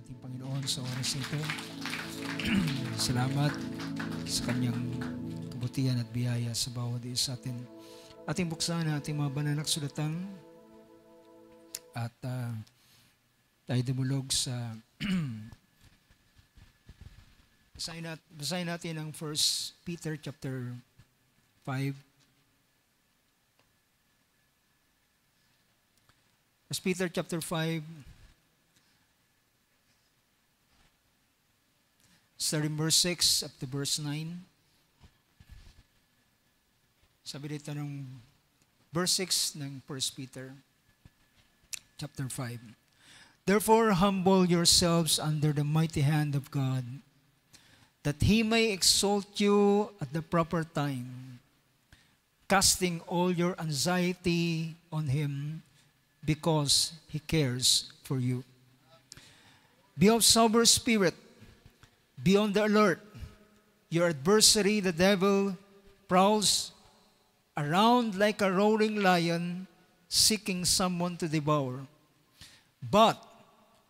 ating Panginoon sa oras ito. Salamat sa kanyang kabutihan at biyaya sa bawat isa sa atin. Ating buksan na ating mga banal na kasulatan at tayo dumulog sa basahin natin ang 1 Peter chapter 5. 1 Peter chapter 5, starting verse 6 up to verse 9. Sabi dito ng verse 6 ng 1 Peter chapter 5. Therefore, humble yourselves under the mighty hand of God, that He may exalt you at the proper time, casting all your anxiety on Him, because He cares for you. Be of sober spirit, be on the alert. Your adversary, the devil, prowls around like a roaring lion, seeking someone to devour. But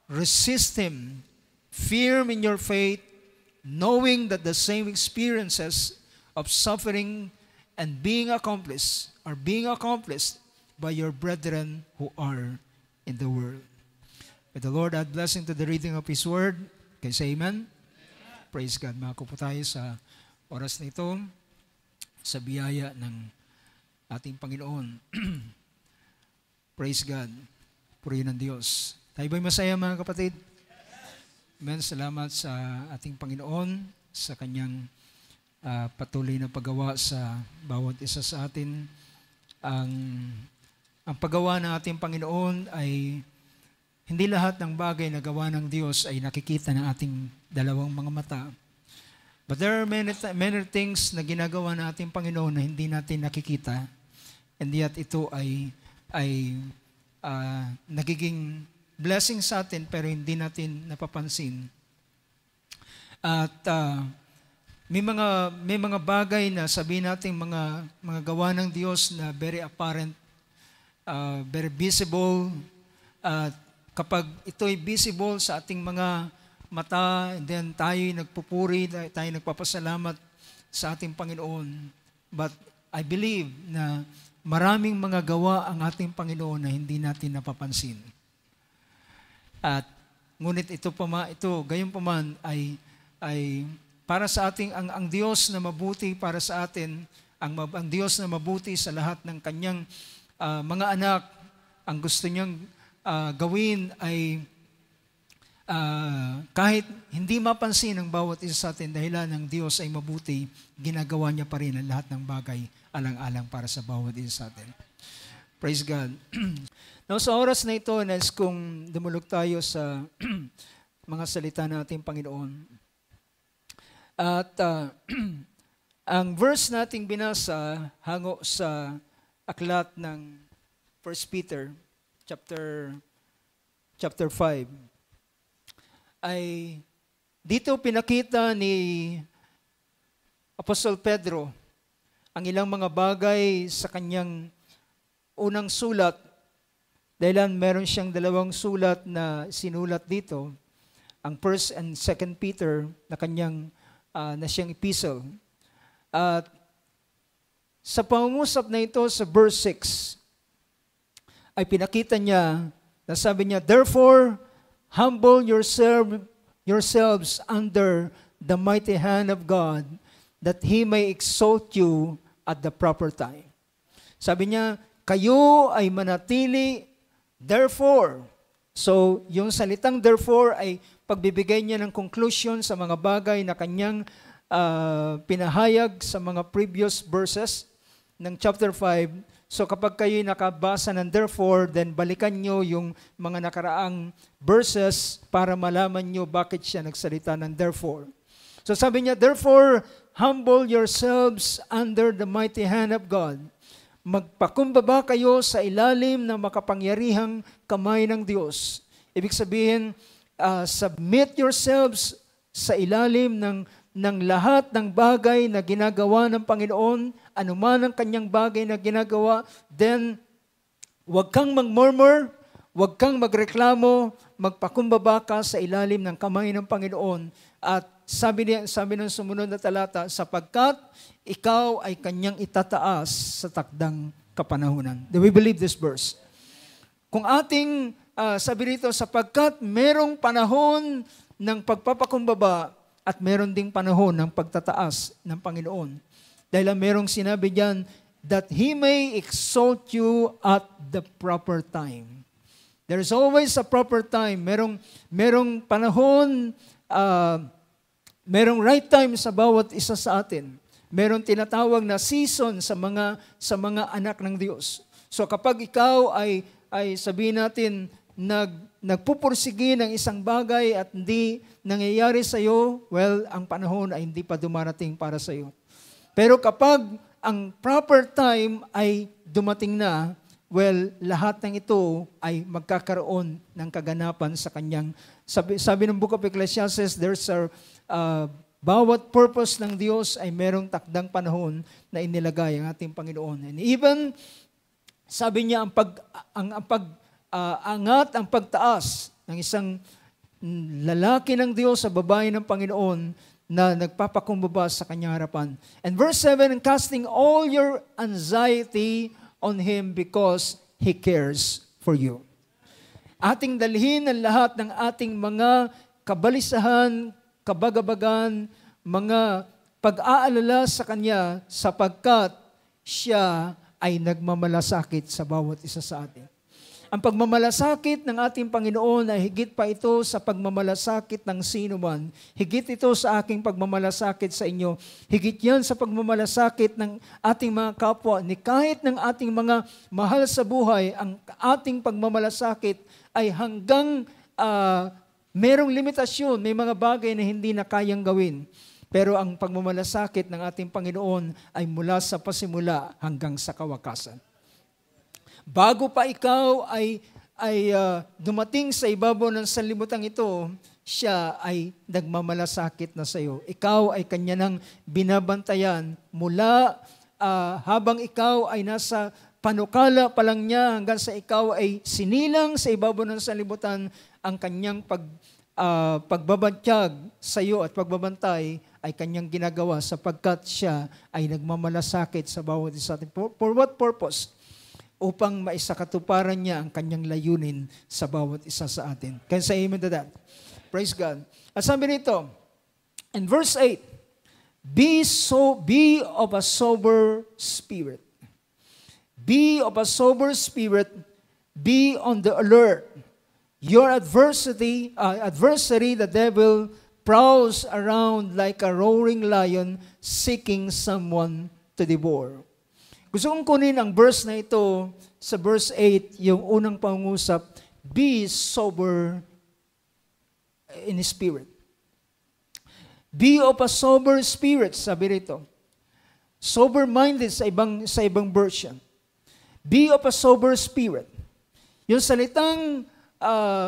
resist him, firm in your faith, knowing that the same experiences of suffering and being accomplished by your brethren who are in the world. May the Lord add blessing to the reading of His Word. Can you say amen? Praise God. Mako po tayo sa oras na ito, sa biyaya ng ating Panginoon. Praise God. Purihin ng Diyos. Tayo ba'y masaya, mga kapatid? Amen. Salamat sa ating Panginoon, sa Kanyang patuloy na paggawa sa bawat isa sa atin. Ang paggawa ng ating Panginoon ay hindi lahat ng bagay na gawa ng Diyos ay nakikita ng ating dalawang mga mata. But there are many things na ginagawa ng ating Panginoon na hindi natin nakikita, and yet ito ay nagiging blessing sa atin pero hindi natin napapansin. At may mga bagay na sabihin natin mga gawa ng Diyos na very apparent, very visible. Kapag ito'y visible sa ating mga mata, and then tayo'y nagpupuri, tayo nagpapasalamat sa ating Panginoon. But I believe na maraming mga gawa ang ating Panginoon na hindi natin napapansin. At ngunit gayon pa man ay para sa ating ang Diyos na mabuti para sa atin, ang Diyos na mabuti sa lahat ng kanyang mga anak, ang gusto niyang gawin ay kahit hindi mapansin ng bawat isa sa atin dahilan ng Diyos ay mabuti, ginagawa niya pa rin ang lahat ng bagay alang-alang para sa bawat isa sa atin. Praise God. Now, sa oras na ito, nais kung dumulog tayo sa mga salita natin, Panginoon. At ang verse nating binasa hango sa aklat ng 1 Peter chapter 5 ay dito pinakita ni Apostol Pedro ang ilang mga bagay sa kanyang unang sulat, dahil meron siyang dalawang sulat na sinulat dito, ang 1 and 2 Peter na kanyang na siyang epistle. At sa pangungusap na ito sa verse 6 ay pinakita niya na sabi niya, therefore, humble yourselves under the mighty hand of God, that He may exalt you at the proper time. Sabi niya, kayo ay manatili, therefore. So, yung salitang therefore ay pagbibigay niya ng conclusion sa mga bagay na kanyang pinahayag sa mga previous verses ng chapter 5. So kapag kayo'y nakabasa ng therefore, then balikan nyo yung mga nakaraang verses para malaman nyo bakit siya nagsalita ng therefore. So sabi niya, therefore, humble yourselves under the mighty hand of God. Magpakumbaba kayo sa ilalim ng makapangyarihang kamay ng Diyos. Ibig sabihin, submit yourselves sa ilalim ng lahat ng bagay na ginagawa ng Panginoon, anuman ang kanyang bagay na ginagawa, then huwag kang mag-murmur, Huwag kang magreklamo, magpakumbaba ka sa ilalim ng kamay ng Panginoon. At sabi ng sumunod na talata, sapagkat ikaw ay kanyang itataas sa takdang kapanahunan. Do we believe this verse? Kung ating sabi rito, sapagkat merong panahon ng pagpapakumbaba at meron ding panahon ng pagtataas ng Panginoon. Dahil merong sinabi diyan, that He may exalt you at the proper time. There's always a proper time. Merong panahon, merong right time sa bawat isa sa atin. Merong tinatawag na season sa mga anak ng Diyos. So kapag ikaw ay sabihin natin, nagpupursige ng isang bagay at hindi nangyayari sa iyo, well, ang panahon ay hindi pa dumarating para sa iyo. Pero kapag ang proper time ay dumating na, well, lahat ng ito ay magkakaroon ng kaganapan sa kanyang, sabi ng Book of Ecclesiastes, there's bawat purpose ng Diyos ay merong takdang panahon na inilagay ang ating Panginoon. And even, sabi niya, angat ang pagtaas ng isang lalaki ng Diyos sa babae ng Panginoon na nagpapakumbaba sa kanyang harapan. And verse 7, casting all your anxiety on Him because He cares for you. Ating dalhin ang lahat ng ating mga kabalisahan, kabagabagan, mga pag-aalala sa Kanya sapagkat Siya ay nagmamalasakit sa bawat isa sa atin. Ang pagmamalasakit ng ating Panginoon ay higit pa ito sa pagmamalasakit ng sino man. Higit ito sa aking pagmamalasakit sa inyo. Higit yan sa pagmamalasakit ng ating mga kapwa. Ni kahit ng ating mga mahal sa buhay, ang ating pagmamalasakit ay hanggang merong limitasyon. May mga bagay na hindi na kayang gawin. Pero ang pagmamalasakit ng ating Panginoon ay mula sa pasimula hanggang sa kawakasan. Bago pa ikaw ay dumating sa ibabaw ng sanlibutan ito, siya ay nagmamalasakit na sa iyo. Ikaw ay kanya nang binabantayan mula habang ikaw ay nasa panukala pa lang niya hanggang sa ikaw ay sinilang sa ibabaw ng sanlibutan, ang kanyang pagbabantyag sa iyo at pagbabantay ay kanyang ginagawa sapagkat siya ay nagmamalasakit sa bawat isa atin. For what purpose? Upang maisakatuparan niya ang kanyang layunin sa bawat isa sa atin. Kaya say amen to that. Praise God. At sabi nito, in verse 8, be of a sober spirit. Be of a sober spirit. Be on the alert. Your adversary, the devil, prowls around like a roaring lion seeking someone to devour. Gusto kong kunin ang verse na ito sa verse 8, yung unang pangungusap, be sober in spirit. Be of a sober spirit, sabi rito. Sober-minded sa ibang version. Be of a sober spirit. Yung salitang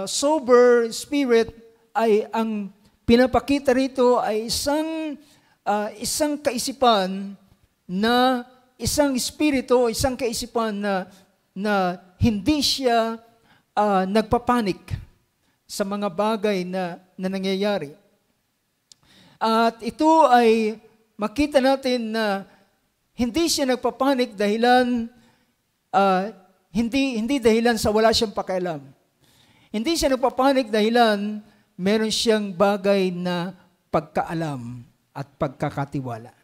sober spirit ay ang pinapakita rito ay isang kaisipan na isang espiritu, isang kaisipan na hindi siya nagpapanik sa mga bagay na nangyayari. At ito ay makita natin na hindi siya nagpapanik dahilan hindi dahilan sa wala siyang pakialam. Hindi siya nagpapanik dahilan meron siyang bagay na pagkaalam at pagkakatiwala.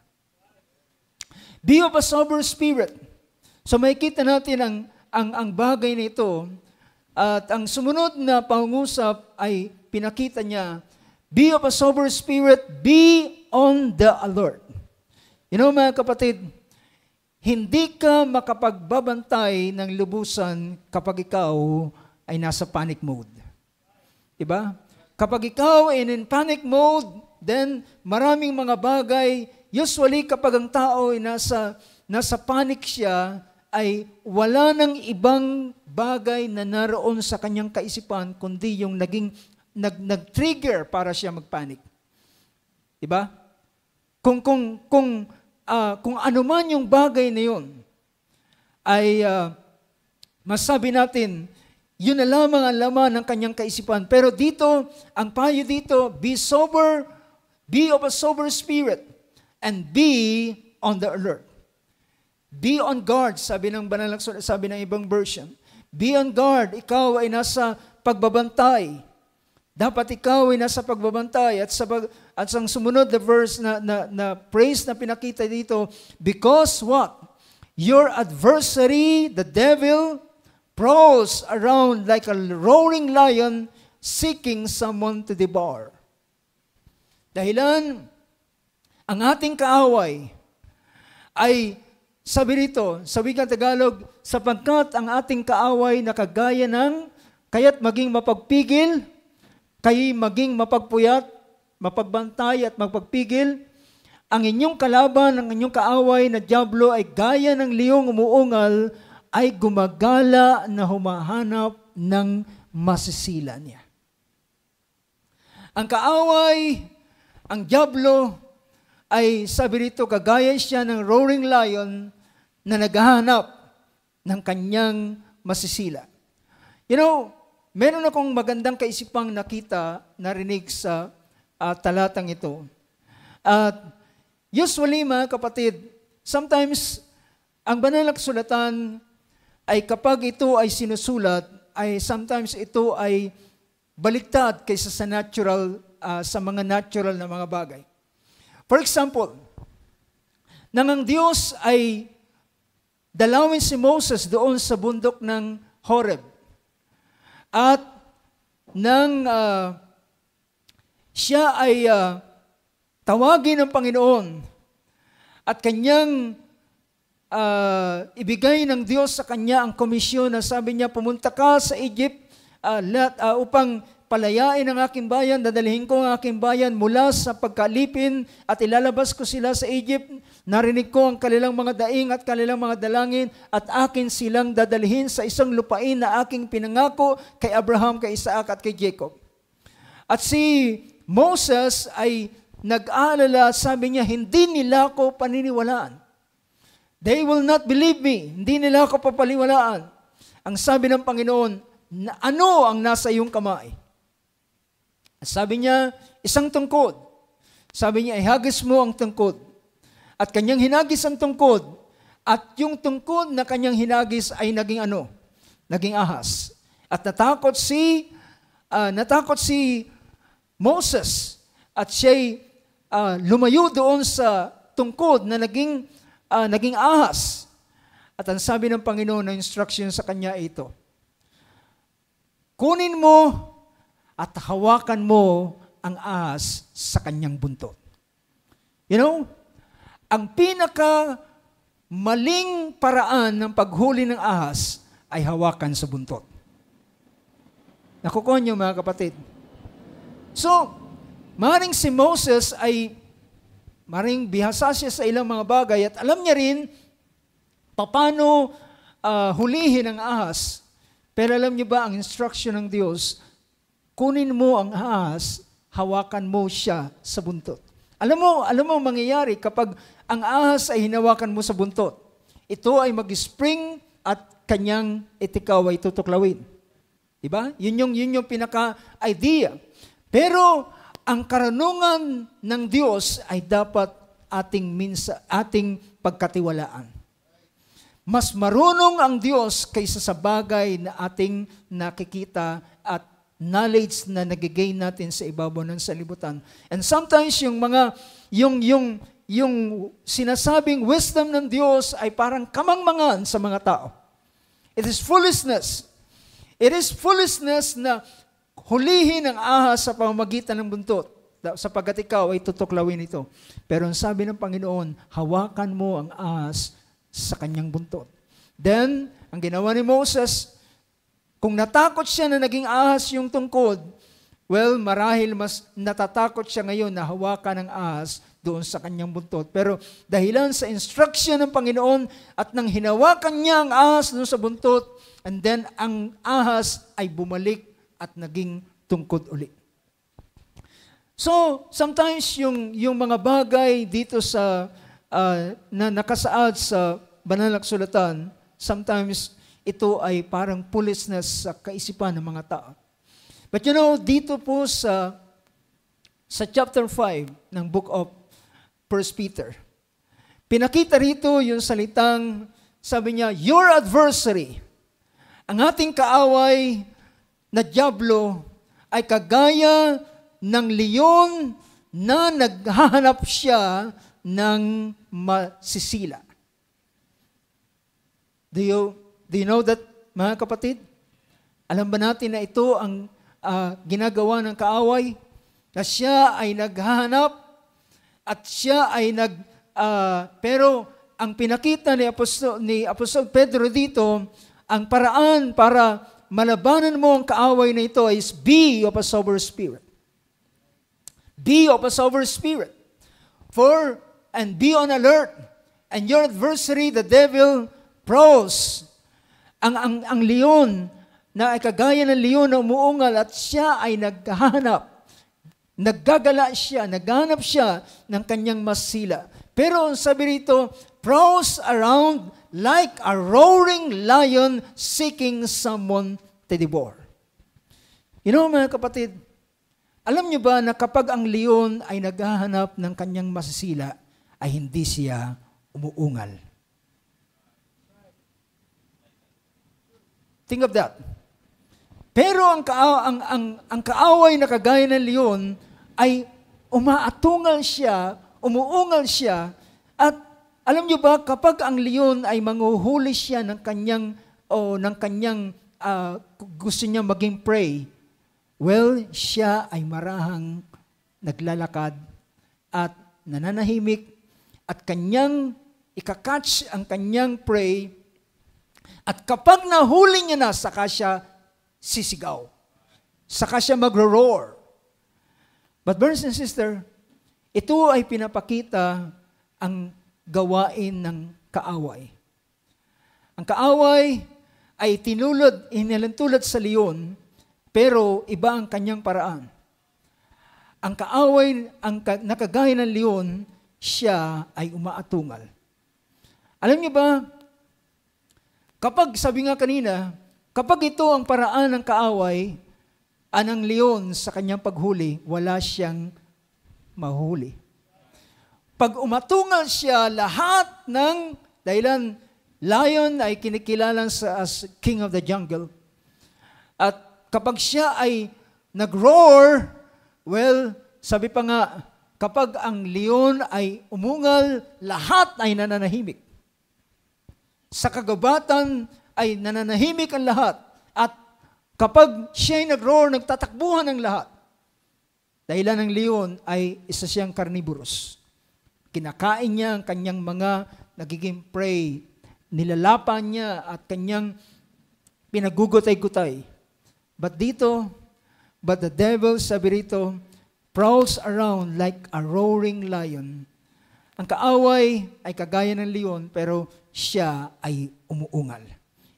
Be of a sober spirit. So makikita natin ang bagay na ito. At ang sumunod na pangungusap ay pinakita niya, be of a sober spirit, be on the alert. You know mga kapatid, hindi ka makapagbabantay ng lubusan kapag ikaw ay nasa panic mode. Diba? Kapag ikaw ay in panic mode, then maraming mga bagay, usually kapag ang tao ay nasa panic siya, ay wala ng ibang bagay na naroon sa kanyang kaisipan, kundi yung nag-trigger para siya magpanic. Diba? Kung ano man yung bagay na yun, ay masabi natin, Yun na lamang ang laman ng kanyang kaisipan. Pero dito, ang payo dito, be sober, be of a sober spirit, and be on the alert. Be on guard, sabi ng banal, sabi ng ibang version. Be on guard, ikaw ay nasa pagbabantay. Dapat ikaw ay nasa pagbabantay. At ang sumunod na verse na praise na pinakita dito, because what? Your adversary, the devil, prowls around like a roaring lion seeking someone to devour. Dahilan, ang ating kaaway ay, sabi rito, sa wikang Tagalog, sapagkat ang ating kaaway na kagaya ng, kaya't maging mapagpigil, kaya't maging mapagpuyat, mapagbantay at magpagpigil, ang inyong kalaban, ang inyong kaaway na dyablo ay gaya ng liyong umuungal, ay gumagala na humahanap ng masisila niya. Ang kaaway, ang dyablo, ay sabi rito, kagaya siya ng roaring lion na naghahanap ng kanyang masisila. You know, meron akong magandang kaisipang narinig sa talatang ito. At usually, mga kapatid, sometimes, ang banal na kasulatan ay kapag ito ay sinusulat, ay sometimes ito ay baliktad kaysa sa natural, sa mga natural na mga bagay. For example, nang ang Diyos ay dalawin si Moses doon sa bundok ng Horeb, at nang siya ay tawagin ng Panginoon at kanyang ibigay ng Diyos sa kanya ang komisyon na sabi niya, pumunta ka sa Egypt upang palayain ang aking bayan, dadalhin ko ang aking bayan mula sa pagkalipin at ilalabas ko sila sa Egypt. Narinig ko ang kanilang mga daing at kanilang mga dalangin at akin silang dadalhin sa isang lupain na aking pinangako kay Abraham, kay Isaac at kay Jacob. At si Moses ay nag-aalala, sabi niya, hindi nila ako paniniwalaan. They will not believe me. Hindi nila ako papaliwalaan. Ang sabi ng Panginoon, ano ang nasa iyong kamay? Sabi niya, isang tungkod. Sabi niya, ihagis mo ang tungkod. At kanyang hinagis ang tungkod. At yung tungkod na kanyang hinagis ay naging ano? Naging ahas. At natakot si Moses. At siya'y lumayo doon sa tungkod na naging ahas. At ang sabi ng Panginoon na instruction sa kanya ito, kunin mo at hawakan mo ang ahas sa kanyang buntot. You know, ang maling paraan ng paghuli ng ahas ay hawakan sa buntot. Nakukuha niyo, mga kapatid. So, maring si Moses ay maring bihasa siya sa ilang mga bagay at alam niya rin paano hulihin ang ahas. Pero alam niyo ba ang instruction ng Diyos? Kunin mo ang ahas, hawakan mo siya sa buntot. Alam mo mangyayari kapag ang ahas ay hinawakan mo sa buntot. Ito ay mag-spring at kanyang itikaw ay tutuklawin. Diba? Yun yung pinaka-idea. Pero ang karanungan ng Diyos ay dapat ating pagkatiwalaan. Mas marunong ang Diyos kaysa sa bagay na ating nakikita at knowledge na nagigain natin sa ibabaw ng salibutan. And sometimes yung sinasabing wisdom ng Diyos ay parang kamangmangan sa mga tao. It is foolishness. It is foolishness na hulihin ang ahas sa pamamagitan ng buntot, sapagkat ikaw ay tutuklawin ito. Pero ang sabi ng Panginoon, hawakan mo ang ahas sa kanyang buntot. Then, ang ginawa ni Moses, kung natakot siya na naging ahas yung tungkod, well, marahil mas natatakot siya ngayon na hawakan ng ahas doon sa kanyang buntot. Pero dahilan sa instruction ng Panginoon at nang hinawakan niya ang ahas doon sa buntot, and then ang ahas ay bumalik at naging tungkod ulit. So, sometimes yung mga bagay dito sa na nakasaad sa banal na kasulatan, sometimes ito ay parang foolishness sa kaisipan ng mga tao. But dito po sa chapter 5 ng book of 1 Peter, pinakita rito yung salitang, sabi niya, your adversary, ang ating kaaway na dyablo ay kagaya ng leon na naghahanap siya ng masisila. Do you know that, mga kapatid? Alam ba natin na ito ang ginagawa ng kaaway? Na siya ay naghahanap at siya ay pero ang pinakita ni Apostol Pedro dito, ang paraan para malabanan mo ang kaaway na ito is be of a sober spirit. Be of a sober spirit. And be on alert. And your adversary, the devil, prowls. Ang leon na ay kagaya ng leon na umuungal at siya ay naghahanap. Naggagala siya, naghahanap siya ng kanyang masila. Pero sabi rito, prowls around like a roaring lion seeking someone to devour. Mga kapatid, alam niyo ba na kapag ang leon ay naghahanap ng kanyang masisila, ay hindi siya umuungal? Think of that. Pero ang kaaway na kagaya ng leon ay umaatungal siya, umuungal siya, at alam niyo ba, kapag ang leon ay manghuhuli siya ng kanyang gusto niya maging prey, well, siya ay marahang naglalakad at nananahimik at kanyang ikakatch ang kanyang prey, at kapag nahuli niya na, saka siya sisigaw. Saka siya magro-roar. But brothers and sisters, ito ay pinapakita ang gawain ng kaaway. Ang kaaway ay inilantulad sa leon, pero iba ang kanyang paraan. Ang kaaway, nakagaya ng leon, siya ay umaatungal. Alam niyo ba, kapag, sabi nga kanina, kapag ito ang paraan ng kaaway, anang leon sa kanyang paghuli, wala siyang mahuli. Pag umatungal siya, lahat ng dahilan, lion ay kinikilalang as king of the jungle. At kapag siya ay nag-roar, well, sabi pa nga, kapag ang leon ay umungal, lahat ay nananahimik. Sa kagubatan ay nananahimik ang lahat. At kapag siya ay nag-roar, nagtatakbuhan ang lahat. Dahilan ng leon ay isa siyang carnivorous. Kinakain niya ang kanyang mga nagiging prey. Nilalapan niya at kanyang pinagugutay-gutay. But the devil, sabi rito, prowls around like a roaring lion. Ang kaaway ay kagaya ng leon, pero siya ay umuungal.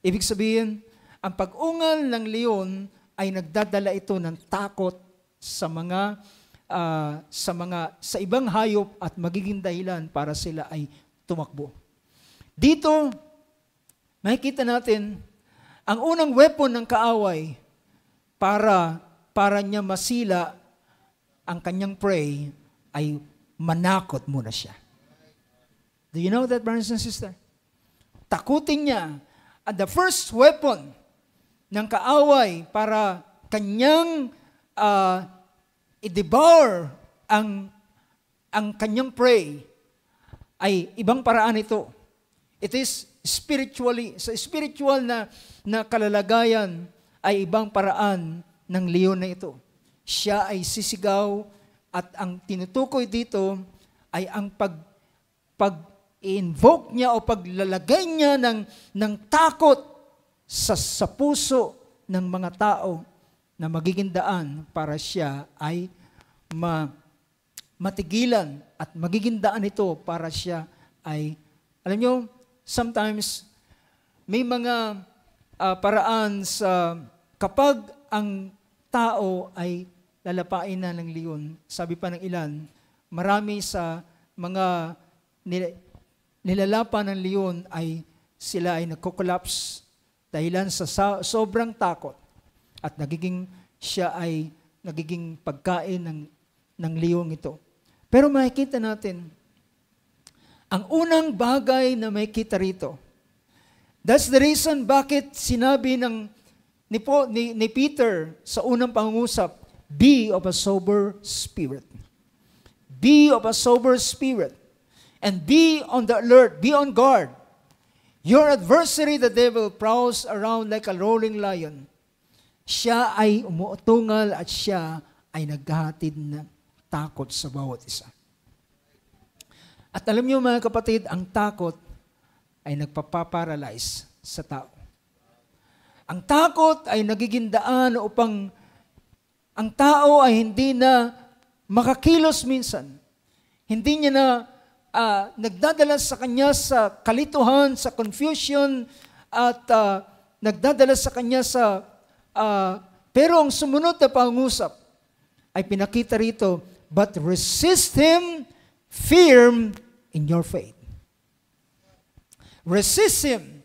Ibig sabihin, ang pag-ungal ng leon ay nagdadala ito ng takot sa ibang hayop at magiging dahilan para sila ay tumakbo. Dito, makikita natin, ang unang weapon ng kaaway para niya masila ang kanyang prey ay manakot muna siya. Do you know that, brothers and sisters? Takutin niya. At the first weapon ng kaaway para kanyang i-devour ang kanyang prey ay ibang paraan ito. It is spiritually, sa spiritual na kalalagayan ay ibang paraan ng leon na ito. Siya ay sisigaw at ang tinutukoy dito ay ang pag-invoke niya o paglalagay niya ng takot sa puso ng mga tao na magiging daan para siya ay matigilan at magiging daan ito para siya ay, alam nyo, sometimes may mga paraan sa kapag ang tao ay lalapain na ng leon, sabi pa ng ilan, marami sa mga nilalapan ng leon ay sila ay nagko-collapse dahilan sa sobrang takot at siya ay nagiging pagkain ng liyong ito. Pero makikita natin, ang unang bagay na makikita rito, that's the reason bakit sinabi ni Peter sa unang pangungusap, be of a sober spirit. Be of a sober spirit. And be on the alert, be on guard. Your adversary, the devil, prowls around like a roaring lion. Siya ay umuutungal at siya ay naghahatid ng takot sa bawat isa. At alam niyo mga kapatid, ang takot ay nagpapaparalyze sa tao. Ang takot ay nagiging daan upang ang tao ay hindi na makakilos minsan. Hindi niya na nagdadala sa kanya sa kalituhan, sa confusion, at nagdadala sa kanya pero ang sumunod na pangusap ay pinakita rito, but resist him firm in your faith. Resist him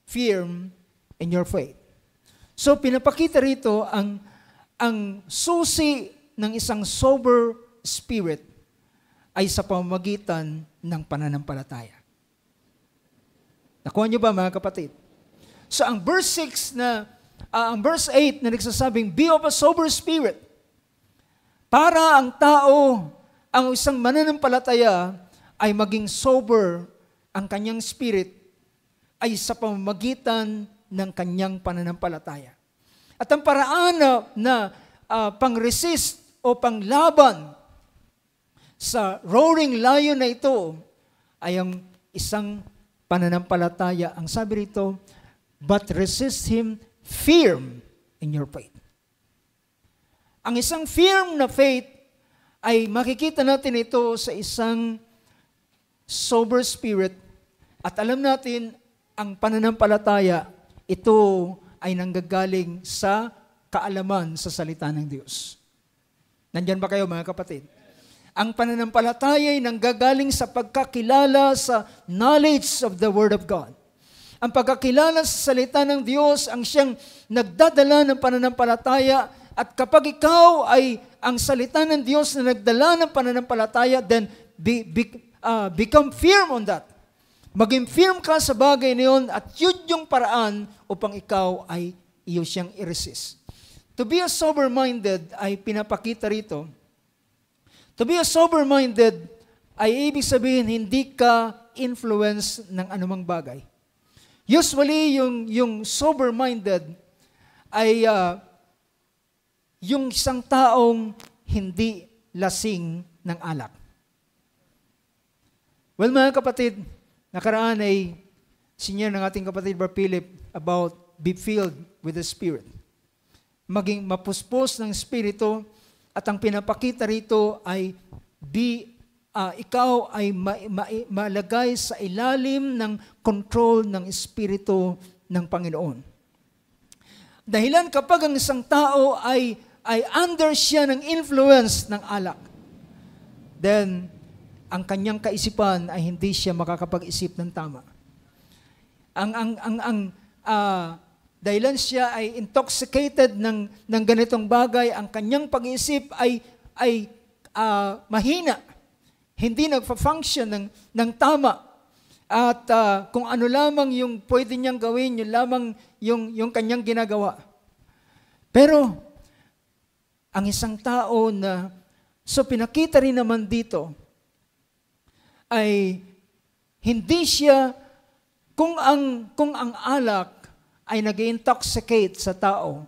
firm in your faith. So pinapakita rito ang susi ng isang sober spirit ay sa pamamagitan ng pananampalataya. Nakuha niyo ba mga kapatid? So ang verse 6 ang verse 8 na nagsasabing, be of a sober spirit. Para ang tao, ang isang mananampalataya ay maging sober ang kanyang spirit ay sa pamamagitan ng kanyang pananampalataya. At ang paraan na pang-resist o panglaban sa roaring lion na ito ay ang isang pananampalataya. Ang sabi rito, but resist him firm in your faith. Ang isang firm na faith ay makikita natin ito sa isang sober spirit at alam natin ang pananampalataya, ito ay nanggagaling sa kaalaman sa salita ng Diyos. Nandyan ba kayo mga kapatid? Ang pananampalataya ay nanggagaling sa pagkakilala sa knowledge of the Word of God. Ang pagkakilala sa salita ng Diyos ang siyang nagdadala ng pananampalataya at kapag ikaw ay ang salita ng Diyos na nagdala ng pananampalataya, then become firm on that. Maging firm ka sa bagay na yun at yun yung paraan upang ikaw ay iyo siyang i-resist. To be a sober-minded ay pinapakita rito. To be a sober-minded ay ibig sabihin hindi ka influence ng anumang bagay. Usually, yung sober-minded ay yung isang taong hindi lasing ng alak. Well, mga kapatid, nakaraan ay senior ng ating kapatid Brother Philip about be filled with the Spirit. Maging mapuspos ng Espiritu at ang pinapakita rito ay ikaw ay malagay sa ilalim ng control ng Espiritu ng Panginoon. Dahilan kapag ang isang tao ay under siya ng influence ng alak, then ang kanyang kaisipan ay hindi siya makakapag-isip ng tama. Dahilan siya ay intoxicated ng ganitong bagay, ang kanyang pag-iisip ay mahina. Hindi nagfa-function ng tama. At kung ano lamang yung pwede niyang gawin, yun lamang yung kanyang ginagawa. Pero, ang isang tao so pinakita rin naman dito, ay hindi siya, kung ang alak ay nag-intoxicate sa tao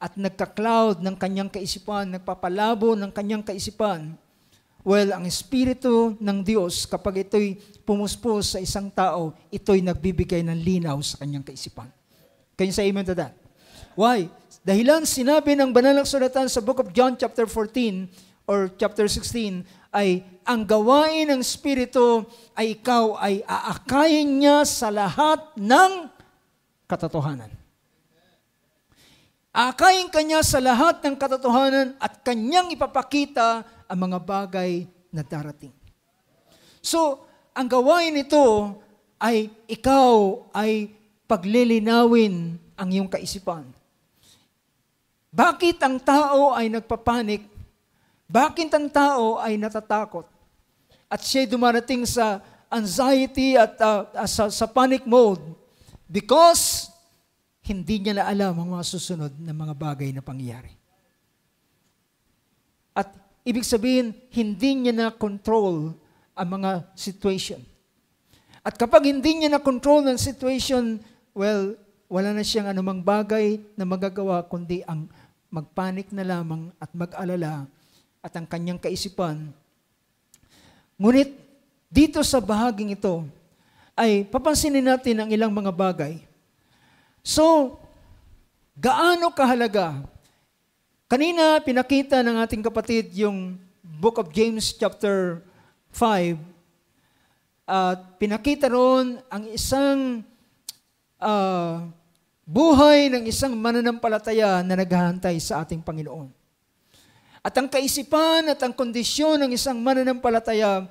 at nagka-cloud ng kanyang kaisipan, nagpapalabo ng kanyang kaisipan, well, ang Espiritu ng Diyos, kapag ito'y pumuspos sa isang tao, ito'y nagbibigay ng linaw sa kanyang kaisipan. Can you say amen to that? Why? Dahilan sinabi ng banal na kasulatan sa book of John chapter 14 or chapter 16 ay ang gawain ng Espiritu ay ikaw ay aakayin niya sa lahat ng katotohanan. Aakayin kanya sa lahat ng katotohanan at kanyang ipapakita ang mga bagay na darating. So, ang gawain nito ay ikaw ay paglilinawin ang iyong kaisipan. Bakit ang tao ay nagpapanik? Bakit ang tao ay natatakot? At siya'y dumarating sa anxiety at sa panic mode because hindi niya na alam ang mga susunod na mga bagay na pangyayari. At ibig sabihin, hindi niya na control ang mga situation. At kapag hindi niya na control ng situation, well, wala na siyang anumang bagay na magagawa kundi ang magpanik na lamang at mag-alala at ang kanyang kaisipan. Ngunit dito sa bahaging ito ay papansinin natin ang ilang mga bagay. So, gaano kahalaga? Kanina pinakita ng ating kapatid yung Book of James chapter 5 at pinakita roon ang isang buhay ng isang mananampalataya na naghahantay sa ating Panginoon. At ang kaisipan at ang kondisyon ng isang mananampalataya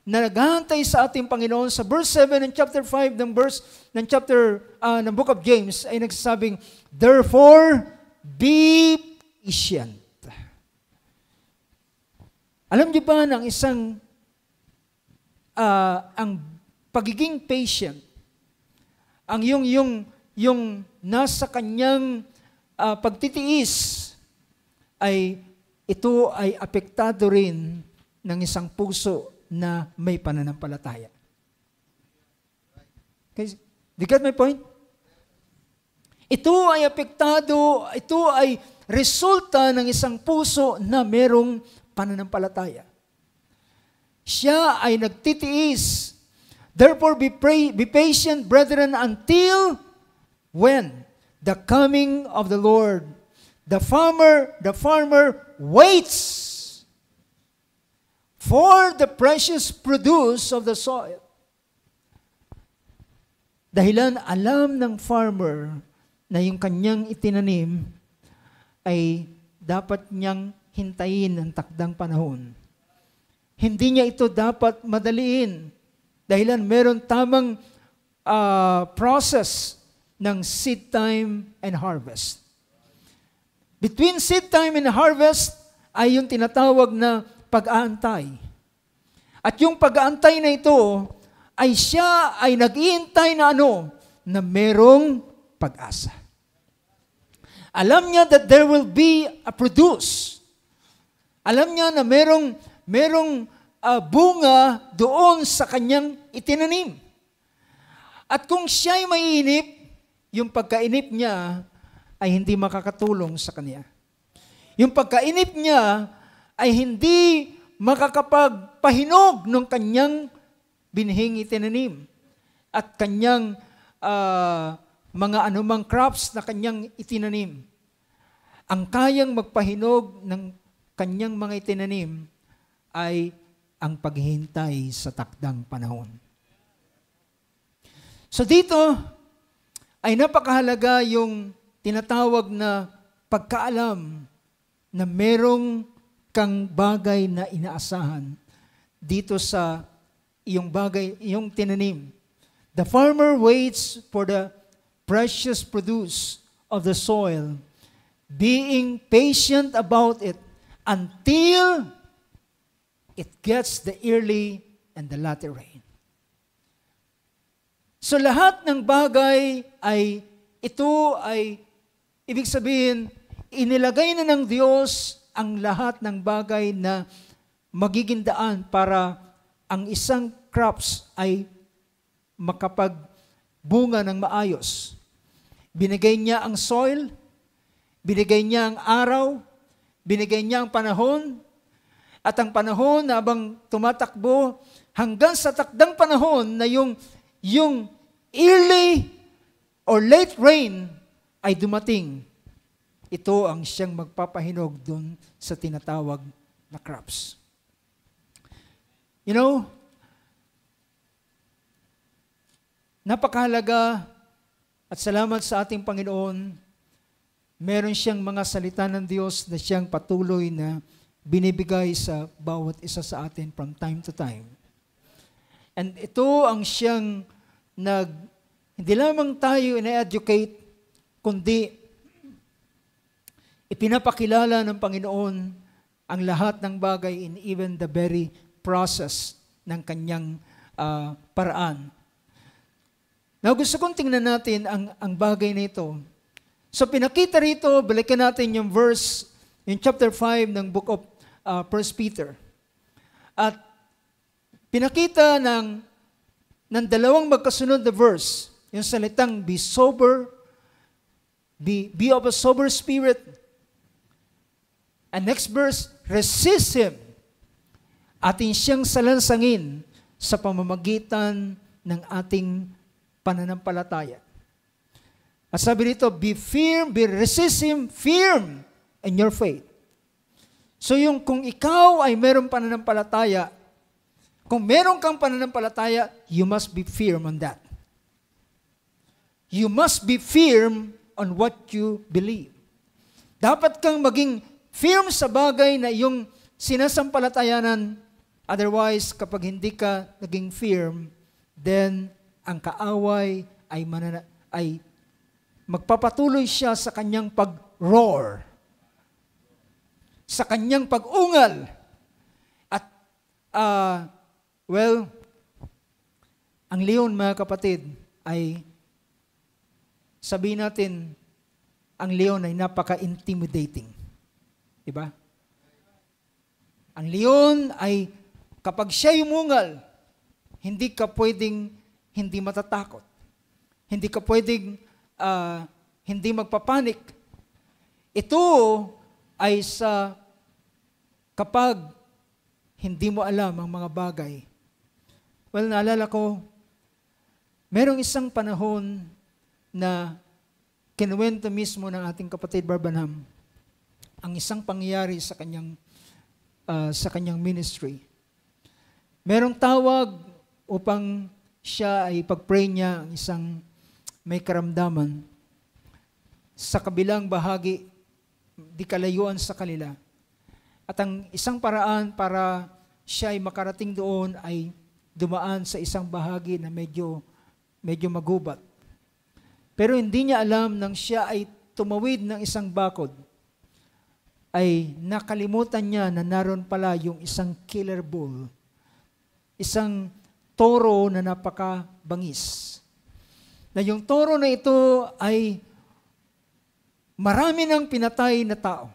na naghahantay sa ating Panginoon sa verse 7 ng chapter 5 ng Book of James ay nagsasabing, therefore, be patient. Alam niyo ba ng isang ang pagiging patient, ang yung nasa kanyang pagtitiis ay ito ay apektado rin ng isang puso na may pananampalataya. Okay, do you get my point? Ito ay apektado, ito ay resulta ng isang puso na merong pananampalataya. Siya ay nagtitiis. Therefore, be patient, brethren, until when? The coming of the Lord. The farmer waits for the precious produce of the soil. Dahilan alam ng farmer na yung kanyang itinanim ay dapat niyang hintayin ang takdang panahon. Hindi niya ito dapat madaliin. Dahilan meron tamang process ng seed time and harvest. Between seed time and harvest ay yung tinatawag na pag-aantay. At yung pag-aantay na ito ay siya ay nag-iintay na na merong pag-asa. Alam niya that there will be a produce. Alam niya na merong bunga doon sa kanyang itinanim. At kung siya'y mainip, yung pagkainip niya ay hindi makakatulong sa kanya. Yung pagkainip niya ay hindi makakapagpahinog ng kanyang binhing itinanim at kanyang mga anumang crops na kanyang itinanim. Ang kayang magpahinog ng kanyang mga itinanim ay ang paghihintay sa takdang panahon. So dito ay napakahalaga yung tinatawag na pagkaalam na merong kang bagay na inaasahan dito sa iyong bagay, iyong tinanim. The farmer waits for the precious produce of the soil, being patient about it until it gets the early and the latter rain. So lahat ng bagay ay ito ay ibig sabihin inilagay na ng Diyos ang lahat ng bagay na magiging daan para ang isang crops ay makapagbunga ng maayos. Binigay niya ang soil, binigay niya ang araw, binigay niya ang panahon, at ang panahon na habang tumatakbo hanggang sa takdang panahon na yung early or late rain ay dumating. Ito ang siyang magpapahinog doon sa tinatawag na crops. You know, napakahalaga at salamat sa ating Panginoon, meron siyang mga salita ng Diyos na siyang patuloy na binibigay sa bawat isa sa atin from time to time. And ito ang siyang hindi lamang tayo ina-educate, kundi ipinapakilala ng Panginoon ang lahat ng bagay in even the very process ng kanyang paraan. Now, gusto kong tingnan natin ang bagay na ito. So, pinakita rito, balikan natin yung verse, yung chapter 5 ng book of 1 Peter. At pinakita ng dalawang magkasunod na verse, yung salitang be sober, be of a sober spirit. And next verse, resist him. Atin siyang salansangin sa pamamagitan ng ating pananampalataya. At sabi dito, resist him firm in your faith. So kung ikaw ay merong pananampalataya, kung meron kang pananampalataya, you must be firm on that. You must be firm on what you believe. Dapat kang maging firm sa bagay na iyong sinasampalatayanan. Otherwise, kapag hindi ka naging firm, then ang kaaway ay magpapatuloy siya sa kanyang pag-roar, sa kanyang pag-ungal. At, ang leon, mga kapatid, ay sabihin natin, ang leon ay napaka-intimidating. Diba? Ang leon ay kapag siya umungal, hindi ka pwedeng hindi matatakot. Hindi ka pwedeng hindi magpapanik. Ito ay kapag hindi mo alam ang mga bagay. Well, naalala ko, merong isang panahon na kinuwento mismo ng ating kapatid Barbanham ang isang pangyayari sa kanyang ministry. Merong tawag upang siya ay pag-pray niya ang isang may karamdaman sa kabilang bahagi, di kalayuan sa kanila. At ang isang paraan para siya ay makarating doon ay dumaan sa isang bahagi na medyo magubat. Pero hindi niya alam nang siya ay tumawid ng isang bakod, ay nakalimutan niya na naroon pala yung isang killer bull, isang toro na napakabangis. Na yung toro na ito ay marami ng pinatay na tao.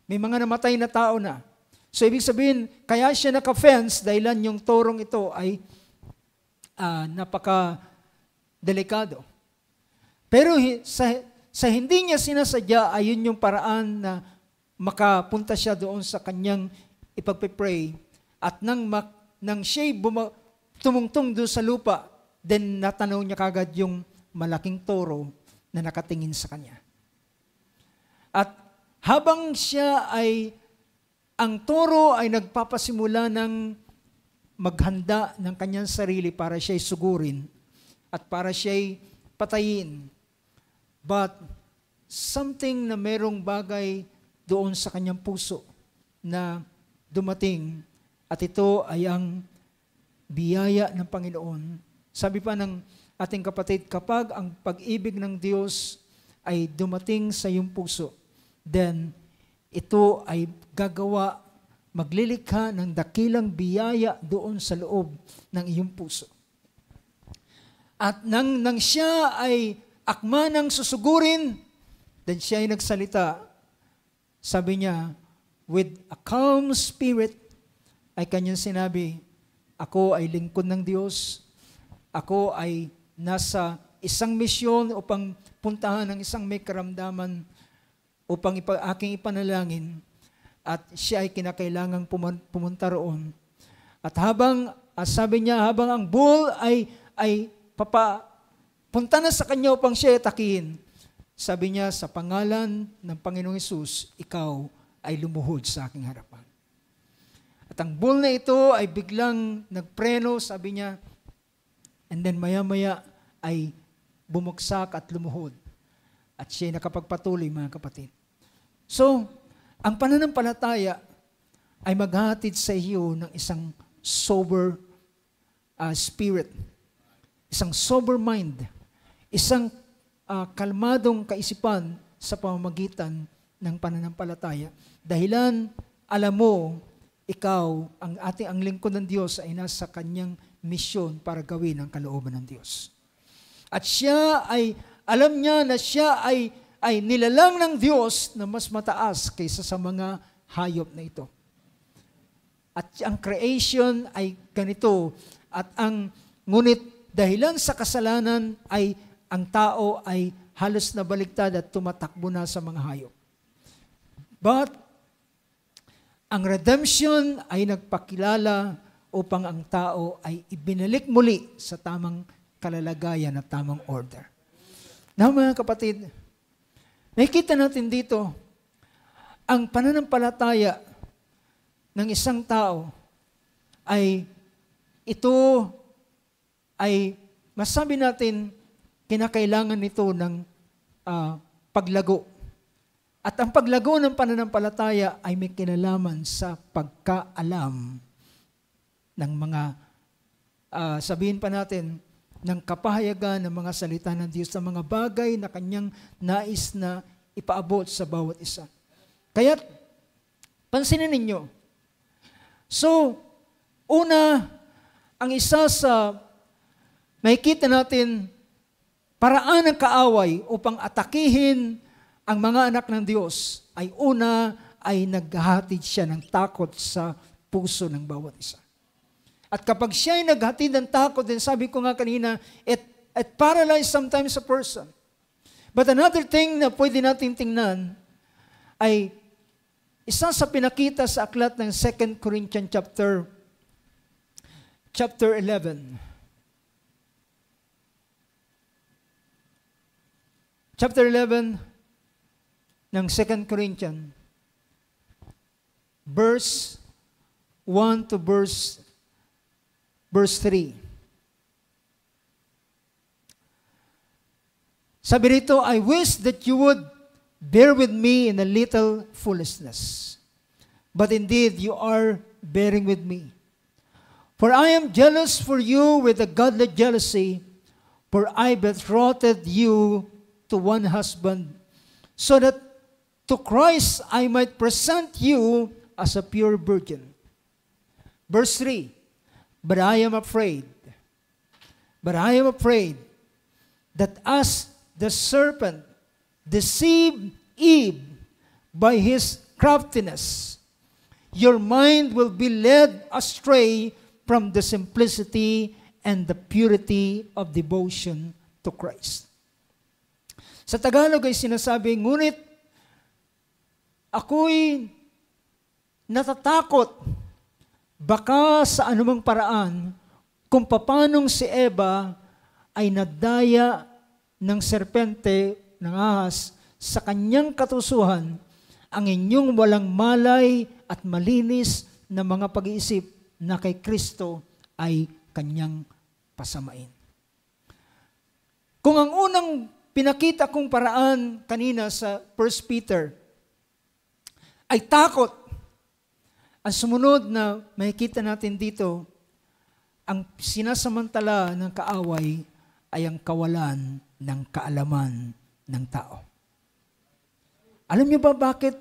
May mga namatay na tao na. So ibig sabihin, kaya siya naka-fence dahilan yung torong ito ay napaka-delikado. Pero sa hindi niya sinasadya, ayun yung paraan na makapunta siya doon sa kanyang ipagpipray. At nang siya'y tumungtong doon sa lupa, then natanaw niya kagad yung malaking toro na nakatingin sa kanya. At habang ang toro ay nagpapasimula ng maghanda ng kanyang sarili para siya'y sugurin at para siya'y patayin. But something na merong bagay doon sa kanyang puso na dumating at ito ay ang biyaya ng Panginoon. Sabi pa ng ating kapatid, kapag ang pag-ibig ng Diyos ay dumating sa iyong puso, then ito ay maglilikha ng dakilang biyaya doon sa loob ng iyong puso. At nang siya ay akma ng susugurin, then siya ay nagsalita. Sabi niya, with a calm spirit, ay kanyang sinabi, ako ay lingkod ng Diyos. Ako ay nasa isang misyon upang puntahan ng isang may karamdaman upang aking ipanalangin. At siya ay kinakailangang pumunta roon. At sabi niya, habang ang bull ay punta na sa kanya upang siya ay takihin, sabi niya, sa pangalan ng Panginoong Hesus, ikaw ay lumuhod sa aking harapan. At ang bull na ito ay biglang nagpreno, sabi niya, and then maya-maya ay bumagsak at lumuhod. At siya ay nakapagpatuloy, mga kapatid. So, ang pananampalataya ay maghatid sa iyo ng isang sober spirit, isang sober mind, isang kalmadong kaisipan sa pamamagitan ng pananampalataya. Dahilan, alam mo, ikaw, ang lingkod ng Diyos ay nasa kanyang misyon para gawin ang kalooban ng Diyos. At siya ay, alam niya na siya ay nilalang ng Diyos na mas mataas kaysa sa mga hayop na ito. At ang creation ay ganito. At ngunit dahilan sa kasalanan ay ang tao ay halos nabaligtad at tumatakbo na sa mga hayop. But ang redemption ay nagpakilala upang ang tao ay ibinalik muli sa tamang kalalagayan at tamang order. Now mga kapatid, nakikita natin dito ang pananampalataya ng isang tao ay ito ay masabi natin kinakailangan nito ng paglago. At ang paglago ng pananampalataya ay may kinalaman sa pagkaalam ng mga, sabihin pa natin, ng kapahayagan ng mga salita ng Diyos, ng mga bagay na kanyang nais na ipaabot sa bawat isa. Kaya, pansinin ninyo. So, una, ang isa sa makikita natin, paraan ng kaaway upang atakihin ang mga anak ng Diyos ay una ay naghahatid siya ng takot sa puso ng bawat isa. At kapag siya ay naghatid ng takot, din sabi ko nga kanina, it paralyzes sometimes a person. But another thing na pwede natin tingnan ay isa sa pinakita sa aklat ng 2 Corinthians chapter 11. Chapter 11 ng 2 Corinthians, verse 1 to verse 3. Sabi rito, I wish that you would bear with me in a little foolishness. But indeed, you are bearing with me. For I am jealous for you with a godly jealousy, for I betrothed you to one husband, so that to Christ I might present you as a pure virgin. Verse 3, But I am afraid that as the serpent deceived Eve by his craftiness, your mind will be led astray from the simplicity and the purity of devotion to Christ. Sa Tagalog ay sinasabi, ngunit ako'y natatakot baka sa anumang paraan kung papanong si Eva ay nadaya ng serpente, ng ahas, sa kanyang katusuhan, ang inyong walang malay at malinis na mga pag-iisip na kay Kristo ay kanyang pasamain. Kung ang unang pinakita kong paraan kanina sa 1 Peter ay takot, ang sumunod na makikita natin dito, ang sinasamantala ng kaaway ay ang kawalan ng kaalaman ng tao. Alam niyo ba bakit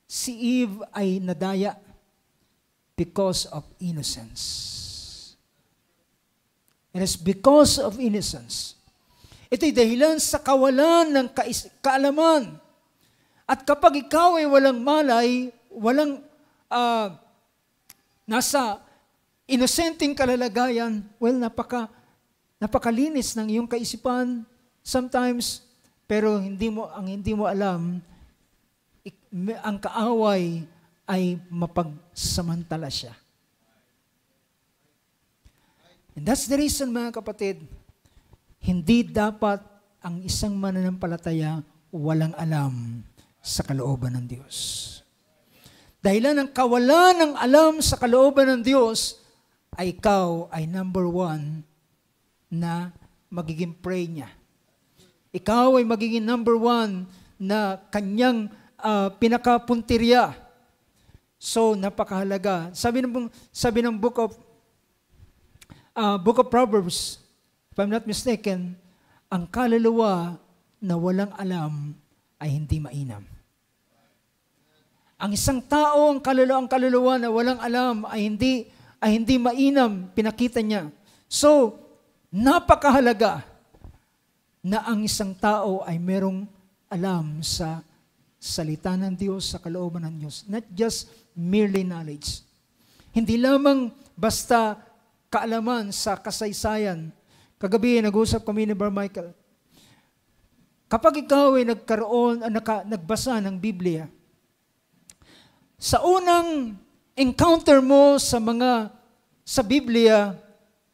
si Eve ay nadaya? Because of innocence. It is because of innocence. Ito'y dahilan sa kawalan ng kaalaman. At kapag ikaw ay walang malay, walang nasa inosenteng kalalagayan, well, napakalinis ng iyong kaisipan sometimes, pero hindi mo alam, ang kaaway ay mapagsamantala siya. And that's the reason, mga kapatid, hindi dapat ang isang mananampalataya walang alam sa kalooban ng Diyos. Dahilan ng kawalan ng alam sa kalooban ng Diyos, ay ikaw ay number 1 na magiging prey niya. Ikaw ay magiging number 1 na kanyang pinakapuntirya. So, napakahalaga. Sabi ng book of Proverbs, if I'm not mistaken, ang kaluluwa na walang alam ay hindi mainam. Ang isang tao, ang kaluluwa na walang alam ay hindi mainam, pinakita niya. So, napakahalaga na ang isang tao ay merong alam sa salita ng Diyos, sa kalooban ng Diyos. Not just merely knowledge. Hindi lamang basta kaalaman sa kasaysayan. Kagabi, nag-usap kami ni Brother Michael. Kapag ikaw ay nagbasa ng Biblia, sa unang encounter mo sa Biblia,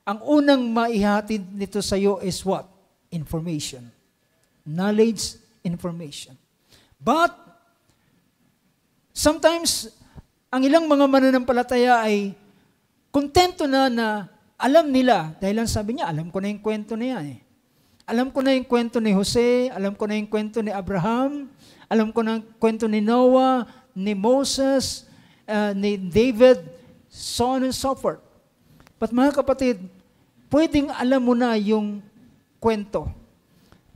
ang unang maihatid nito sa iyo is what? Information. Knowledge, information. But, sometimes, ang ilang mga mananampalataya ay kontento na alam nila. Dahil lang sabi niya, alam ko na yung kwento na yan eh. Alam ko na yung kwento ni Jose, alam ko na yung kwento ni Abraham, alam ko na yung kwento ni Noah, ni Moses, ni David, so on and so forth. But mga kapatid, pwedeng alam mo na yung kwento.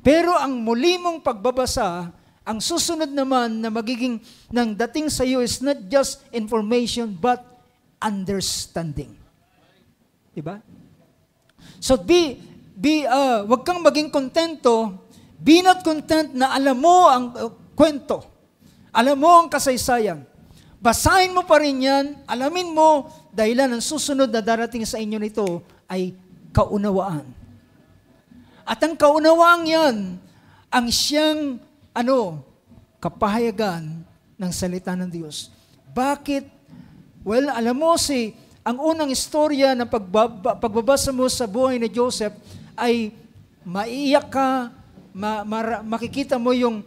Pero ang muli mong pagbabasa, ang susunod naman na magiging ng dating sa iyo is not just information but understanding. Diba? So wag kang maging kontento, be not content na alam mo ang kwento. Alam mo ang kasaysayan. Basahin mo pa rin yan, alamin mo, dahilan ang susunod na darating sa inyo nito ay kaunawaan. At ang kaunawaan yan, ang siyang, kapahayagan ng salita ng Diyos. Bakit? Well, alam mo ang unang istorya na pagbabasa mo sa buhay ni Joseph ay maiiyak ka, makikita mo yung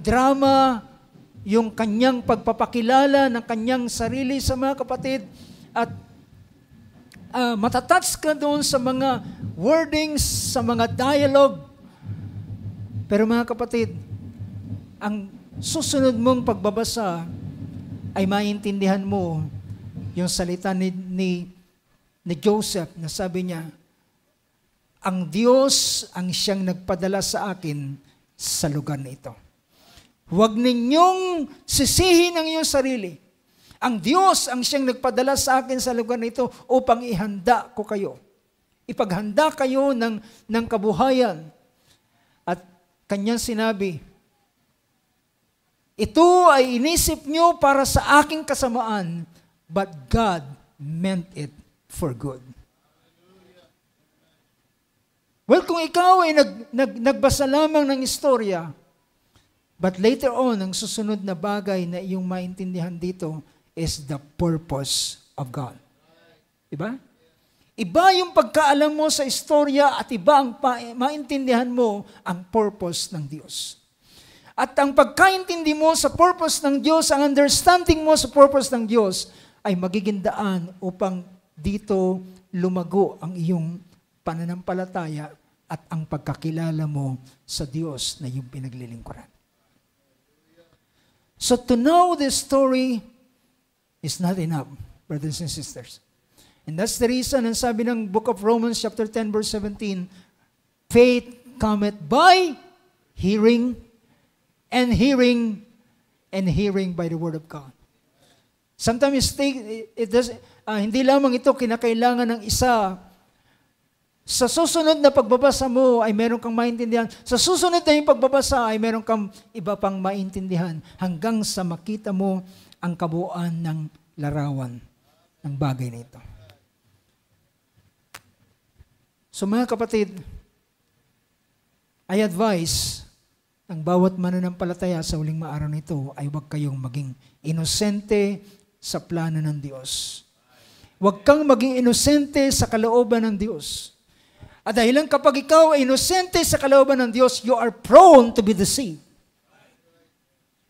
drama, yung kanyang pagpapakilala ng kanyang sarili sa mga kapatid at matatouch ka doon sa mga wordings, sa mga dialogue. Pero mga kapatid, ang susunod mong pagbabasa ay maintindihan mo yung salita ni Joseph na sabi niya, ang Diyos ang siyang nagpadala sa akin sa lugar na ito. Huwag ninyong sisihin ang iyong sarili. Ang Diyos ang siyang nagpadala sa akin sa lugar na ito upang ihanda ko kayo. Ipaghanda kayo ng kabuhayan. At kanyang sinabi, ito ay inisip nyo para sa aking kasamaan, but God meant it for good. Well, kung ikaw ay nagbasa lamang ng istorya, but later on, ang susunod na bagay na iyong maintindihan dito is the purpose of God. Diba? Iba yung pagkaalam mo sa istorya at iba ang maintindihan mo ang purpose ng Diyos. At ang pagkaintindi mo sa purpose ng Diyos, ang understanding mo sa purpose ng Diyos, ay magiging daan upang dito lumago ang iyong pananampalataya at ang pagkakilala mo sa Diyos na iyong pinaglilingkuran. So to know this story is not enough, brothers and sisters. And that's the reason, ang sabi ng book of Romans chapter 10 verse 17, faith cometh by hearing, and hearing, and hearing by the word of God. Sometimes hindi lamang ito kinakailangan ng isa. Sa susunod na pagbabasa mo ay meron kang maintindihan. Sa susunod na yung pagbabasa ay meron kang iba pang maintindihan hanggang sa makita mo ang kabuuan ng larawan ng bagay na ito. So mga kapatid, I advise ang bawat mananampalataya sa huling maaraw nito ay huwag kayong maging inosente sa plano ng Diyos. Huwag kang maging inosente sa kalooban ng Diyos. At dahil kapag ikaw ay inosente sa kalooban ng Diyos, you are prone to be deceived.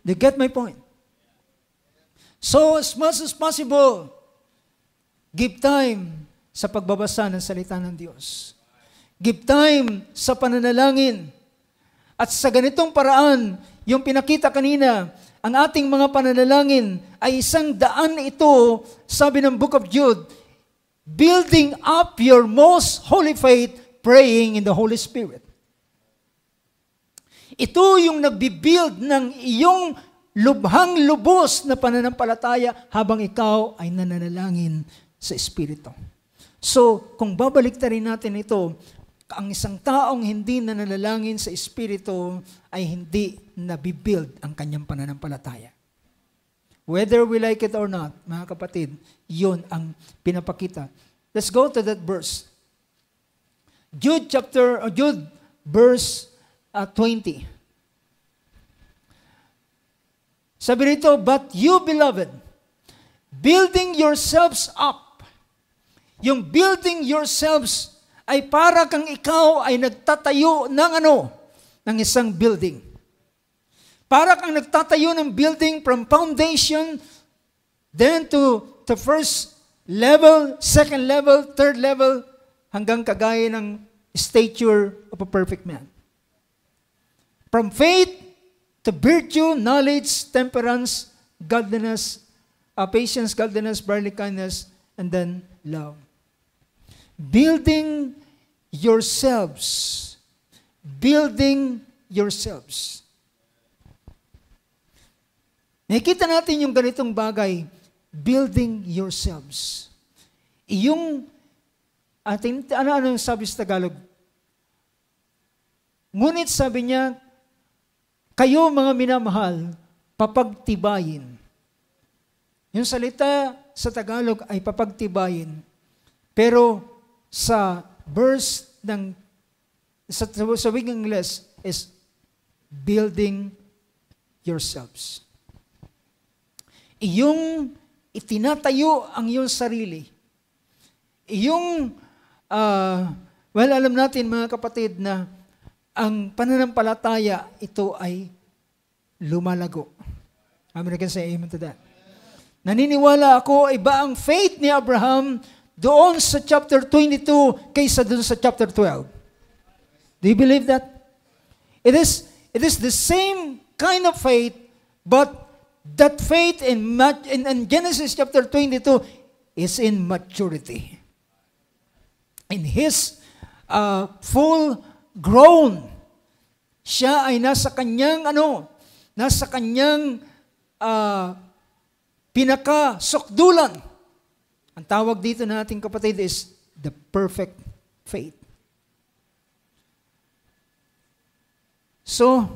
Do you get my point? So as much as possible, give time sa pagbabasa ng salita ng Diyos. Give time sa pananalangin. At sa ganitong paraan, yung pinakita kanina, ang ating mga pananalangin ay isang daan ito, sabi ng Book of Jude, building up your most holy faith, praying in the Holy Spirit. Ito yung nagbibuild ng iyong lubhang lubos na pananampalataya habang ikaw ay nananalangin sa Espiritu. So, kung babaliktarin natin ito, ang isang taong hindi nananalangin sa Espiritu ay hindi nabibuild ang kanyang pananampalataya. Whether we like it or not, mga kapatid, yun ang pinapakita. Let's go to that verse. Jude verse 20. Sabi rito, but you, beloved, building yourselves up. Yung building yourselves ay para kang ikaw ay nagtatayo ng ng isang building. Para kang nagtatayo ng building from foundation, then to first level, second level, third level, hanggang kagaya ng stature of a perfect man. From faith to virtue, knowledge, temperance, godliness, patience, godliness, brotherly kindness, and then love. Building yourselves. Building yourselves. Nakikita natin yung ganitong bagay, building yourselves. Yung ano sabi sa Tagalog? Ngunit sabi niya, kayo mga minamahal, papagtibayin. Yung salita sa Tagalog ay papagtibayin. Pero sa verse sa wikang Ingles is building yourselves. Iyong itinatayo ang iyong sarili. Iyong, alam natin mga kapatid na ang pananampalataya, ito ay lumalago. Amen, can say amen to that. Naniniwala ako, iba ang faith ni Abraham doon sa chapter 22 kaysa doon sa chapter 12. Do you believe that? It is the same kind of faith, but that faith in Genesis chapter 22 is in maturity. In his full grown, siya ay nasa kanyang pinakasukdulan. Ang tawag dito na ating kapatid is the perfect faith. So,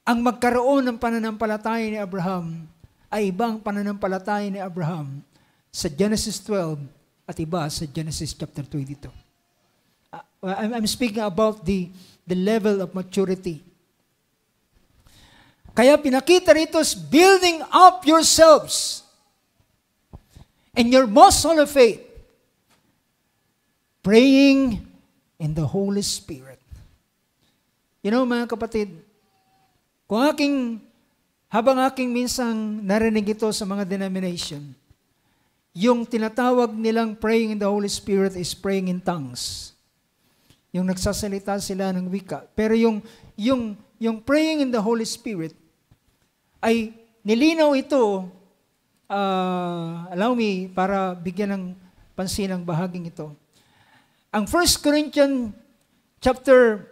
ang magkaroon ng pananampalataya ni Abraham ay ibang pananampalataya ni Abraham sa Genesis 12 at iba sa Genesis chapter 22. I'm speaking about the level of maturity. Kaya pinakita rito is building up yourselves in your most holy faith, praying in the Holy Spirit. You know, mga kapatid, habang aking minsang narinig ito sa mga denomination, yung tinatawag nilang praying in the Holy Spirit is praying in tongues. Yung nagsasalita sila ng wika. Pero yung praying in the Holy Spirit ay nilinaw ito, allow me, para bigyan ng pansin ang bahaging ito. Ang 1 Corinthians chapter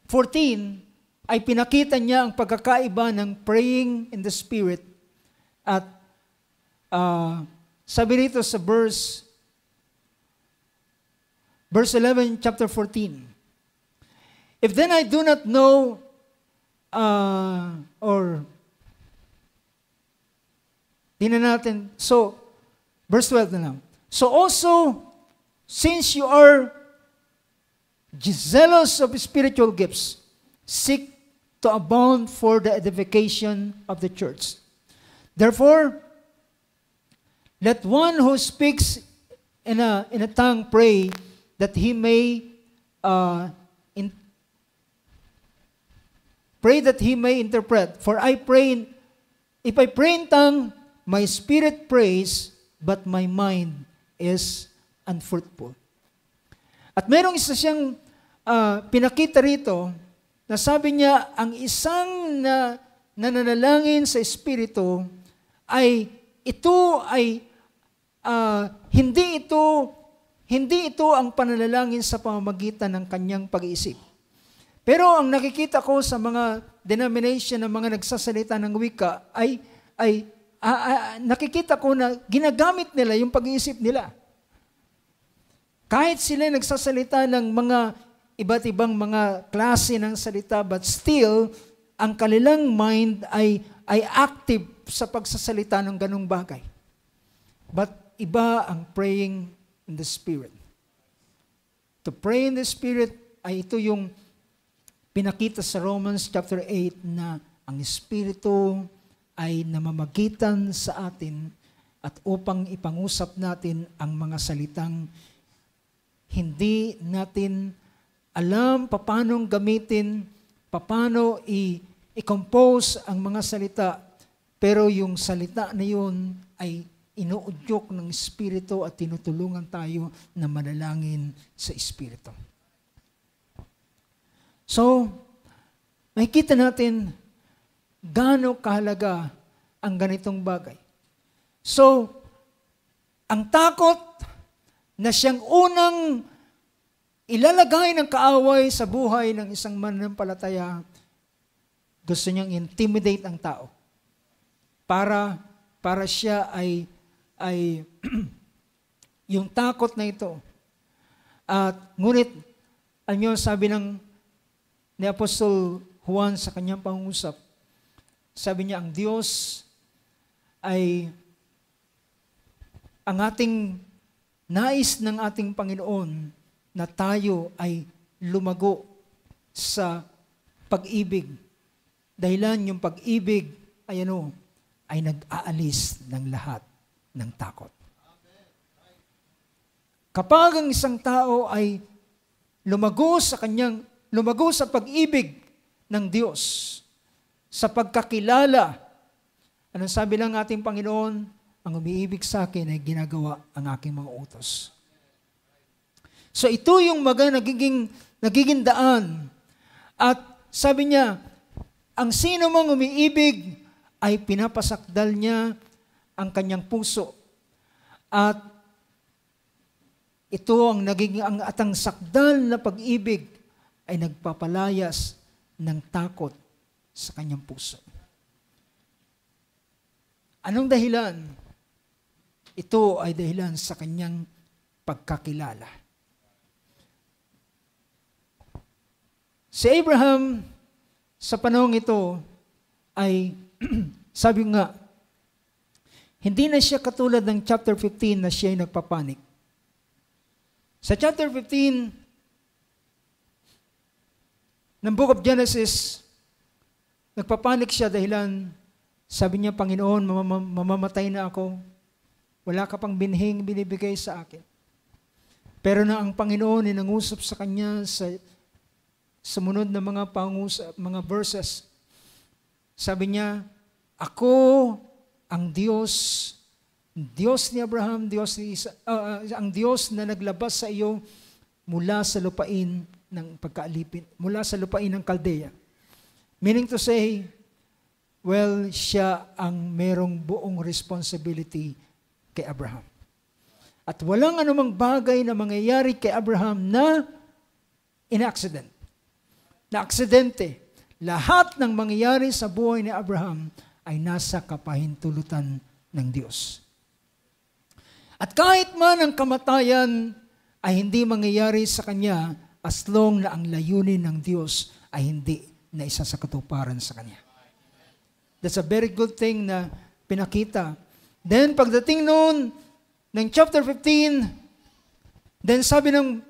14 ay pinakita niya ang pagkakaiba ng praying in the Spirit at sabi rito sa verse 11, chapter 14. If then I do not know, so, verse 12 na lang. So also, since you are zealous of spiritual gifts, seek to abound for the edification of the church. Therefore, let one who speaks in a tongue pray that he may interpret. For if I pray in tongue, my spirit prays, but my mind is unfruitful. At merong isa siyang pinakita rito, na sabi niya, ang isang nananalangin sa Espiritu hindi ito ang pananalangin sa pamamagitan ng kanyang pag-iisip. Pero ang nakikita ko sa mga denomination ng mga nagsasalita ng wika ay nakikita ko na ginagamit nila yung pag-iisip nila. Kahit sila nagsasalita ng mga iba't ibang mga klase ng salita, but still, ang kanilang mind ay active sa pagsasalita ng ganung bagay. But iba ang praying in the Spirit. To pray in the Spirit ay ito yung pinakita sa Romans chapter 8 na ang Espiritu ay namamagitan sa atin at upang ipangusap natin ang mga salitang hindi natin alam paano gamitin, paano i-compose ang mga salita, pero yung salita na yun ay inuudyok ng Espiritu at tinutulungan tayo na manalangin sa Espiritu. So, makikita natin gaano kahalaga ang ganitong bagay. So, ang takot na siyang unang ilalagay ng kaaway sa buhay ng isang mananampalataya, gusto niyang intimidate ang tao. Para siya ay yung takot na ito. At ngunit, sabi ni Apostol Juan sa kanyang pangusap, sabi niya, ang Diyos ay ang ating nais ng ating Panginoon na tayo ay lumago sa pag-ibig. Dahilan yung pag-ibig ay nag-aalis ng lahat ng takot. Kapag ang isang tao ay lumago sa pag-ibig ng Diyos, sa pagkakilala, anong sabi ng ating Panginoon? Ang umiibig sa akin ay ginagawa ang aking mga utos. So ito yung nagiging daan. At sabi niya, ang sino mang umiibig ay pinapasakdal niya ang kanyang puso. At ito ang sakdal na pag-ibig ay nagpapalayas ng takot sa kanyang puso. Anong dahilan? Ito ay dahilan sa kanyang pagkakilala. Si Abraham, sa panahong ito, ay, sabi nga, hindi na siya katulad ng chapter 15 na siya ay nagpapanik. Sa chapter 15 ng Book of Genesis, nagpapanik siya dahilan, sabi niya, Panginoon, mamamatay na ako. Wala ka pang binhing binibigay sa akin. Pero na ang Panginoon ay nangusap sa kanya sa sumunod na mga verses. Sabi niya, ako ang Diyos ni Abraham, ang Diyos na naglabas sa iyo mula sa lupain ng pagkaalipin, mula sa lupain ng Kaldea. Meaning to say, siya ang merong buong responsibility kay Abraham. At walang anumang bagay na mangyayari kay Abraham na in-accident, na aksidente. Lahat ng mangyayari sa buhay ni Abraham ay nasa kapahintulutan ng Diyos. At kahit man ang kamatayan ay hindi mangyayari sa kanya as long na ang layunin ng Diyos ay hindi na isa sa katuparan sa kanya. That's a very good thing na pinakita. Then pagdating noon ng chapter 15, then sabi ng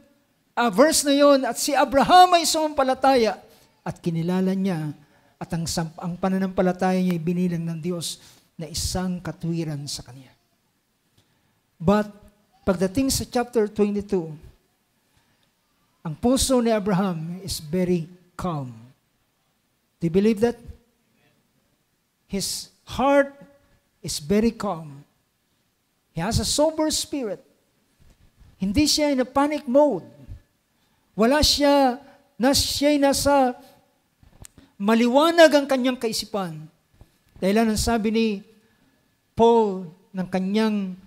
verse na yon, at si Abraham ay sumampalataya at kinilala niya at ang pananampalataya niya ay binilang ng Diyos na isang katwiran sa kanya. But pagdating sa chapter 22, ang puso ni Abraham is very calm. Do you believe that? His heart is very calm. He has a sober spirit. Hindi siya in a panic mode. Wala siya, siya'y nasa maliwanag ang kanyang kaisipan. Dahil ang sabi ni Paul ng kanyang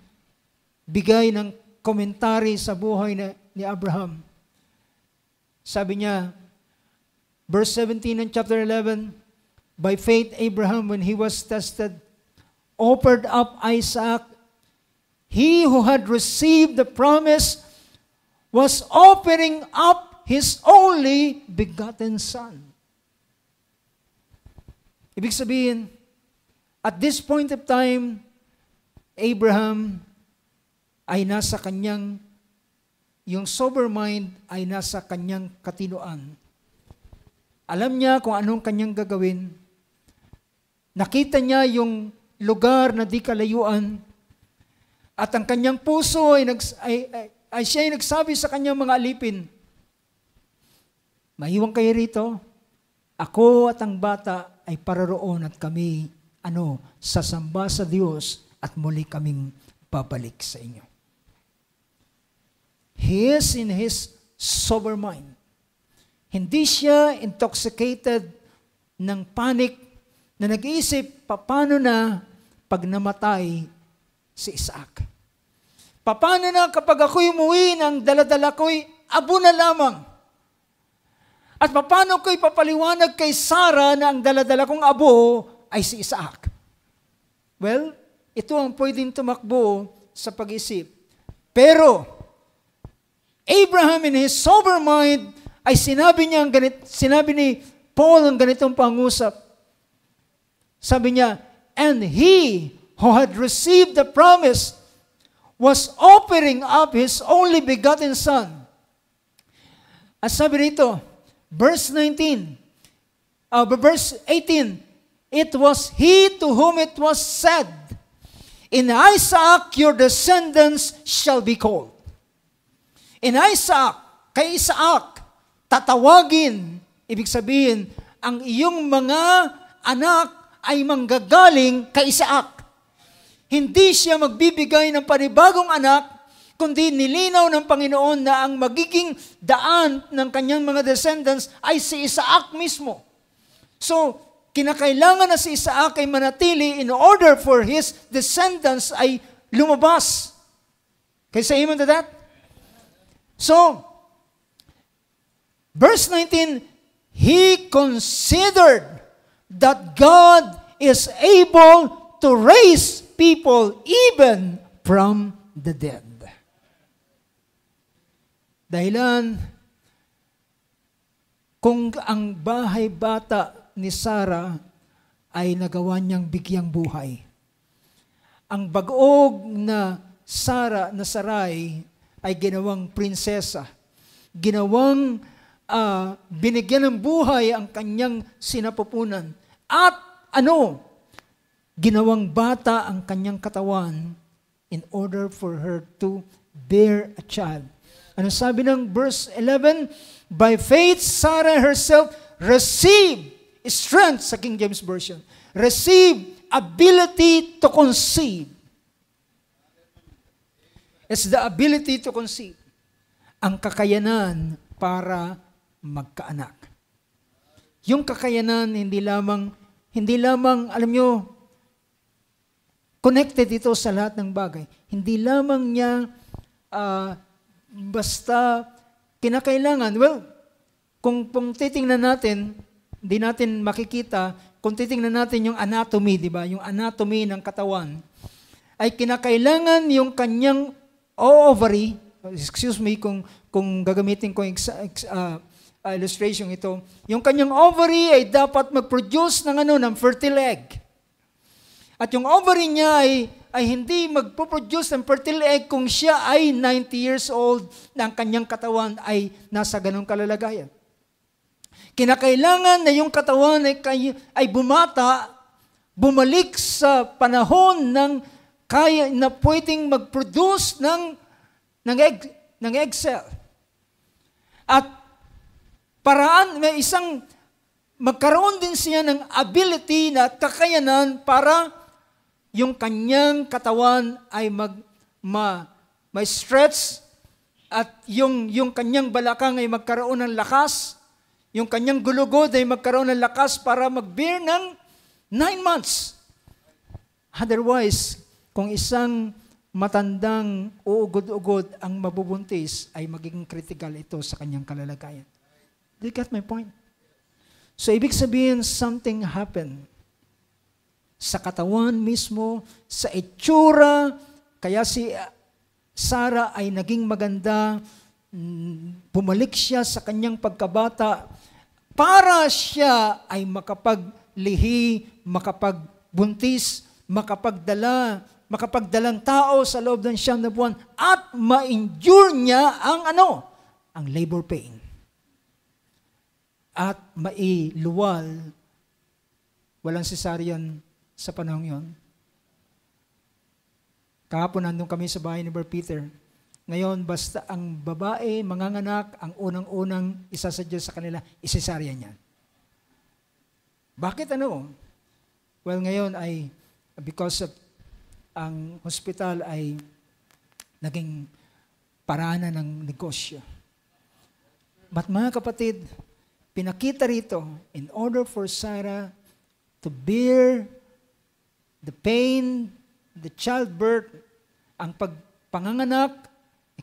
bigay ng komentary sa buhay ni Abraham. Sabi niya, Verse 17 in chapter 11, by faith Abraham, when he was tested, offered up Isaac. He who had received the promise was offering up his only begotten son. Ibig sabihin, at this point of time, Abraham ay nasa kanyang, yung sober mind ay nasa kanyang katinoan. Alam niya kung anong kanyang gagawin. Nakita niya yung lugar na di kalayuan. At ang kanyang puso ay siya ay nagsabi sa kanyang mga alipin, mahiwang kayo rito, ako at ang bata ay paroroon at kami, sasamba sa Diyos at muli kaming babalik sa inyo. He is in his sober mind. Hindi siya intoxicated ng panic na nag-iisip, paano na pag namatay si Isaac? Paano na kapag ako'y umuwi ng daladala ko'y abo na lamang? At paano ko'y papaliwanag kay Sarah na ang daladala kong abo ay si Isaac? Well, ito ang pwedeng tumakbo sa pag-isip. Pero, Abraham in his sober mind ay sinabi ni Paul ang ganitong pangusap. Sabi niya, and he who had received the promise was offering up his only begotten son. At sabi rito, verse 18, it was he to whom it was said, in Isaac your descendants shall be called. In Isaac, kay Isaac, tatawagin, ibig sabihin, ang iyong mga anak ay manggagaling kay Isaac. Hindi siya magbibigay ng panibagong anak, kundi nilinaw ng Panginoon na ang magiging daan ng kanyang mga descendants ay si Isaac mismo. So, kinakailangan na si Isaac ay manatili in order for his descendants ay lumabas. Can you say amen to that? So, verse 19, he considered that God is able to raise people even from the dead. Dahilan, kung ang bahay bata ni Sarah ay nagawa niyang bigyang buhay, ang bagog na Sarah na Sarai ay ginawang prinsesa, ginawang binigyan ng buhay ang kanyang sinapupunan, at ginawang bata ang kanyang katawan in order for her to bear a child. Ano sabi ng verse 11? By faith, Sarah herself received strength sa King James Version. Received ability to conceive. It's the ability to conceive. Ang kakayanan para magkaanak. Yung kakayanan, hindi lamang, alam nyo, connected ito sa lahat ng bagay. Hindi lamang niya basta kinakailangan. Well, kung titingnan natin, hindi natin makikita, kung titingnan natin yung anatomy, di ba? Yung anatomy ng katawan, ay kinakailangan yung kanyang ovary, excuse me kung gagamitin ko illustration ito, yung kanyang ovary ay dapat mag-produce ng fertile egg. At yung ovary niya ay hindi magpo-produce ng fertile egg kung siya ay 90 years old na ang kanyang katawan ay nasa ganong kalalagayan. Kinakailangan na yung katawan ay bumalik sa panahon ng kaya na pwedeng mag-produce ng egg cell. At may magkaroon din siya ng ability na kakayanan para yung kanyang katawan ay may stretch at yung kanyang balakang ay magkaroon ng lakas, yung kanyang gulugod ay magkaroon ng lakas para mag-bear ng 9 months. Otherwise, kung isang matandang uugod-ugod ang mabubuntis, ay magiging critical ito sa kanyang kalalagayan. Do you get my point? So, ibig sabihin, something happened. Sa katawan mismo, sa itsura, kaya si Sarah ay naging maganda, bumalik siya sa kanyang pagkabata, para siya ay makapaglihi, makapagbuntis, makapagdalang tao sa loob ng 9 na buwan, at ma-endure niya ang labor pain. At mailuwal, walang cesarean sa panahon yon. Kahapon nandun kami sa bahay ni Brother Peter. Ngayon, basta ang babae, manganganak, ang unang-unang isasadya sa kanila, isesarya niya. Bakit Well, ngayon ay, because of ang hospital ay naging parana ng negosyo. But mga kapatid, pinakita rito, in order for Sarah to bear the pain, the childbirth, ang pagpanganganak,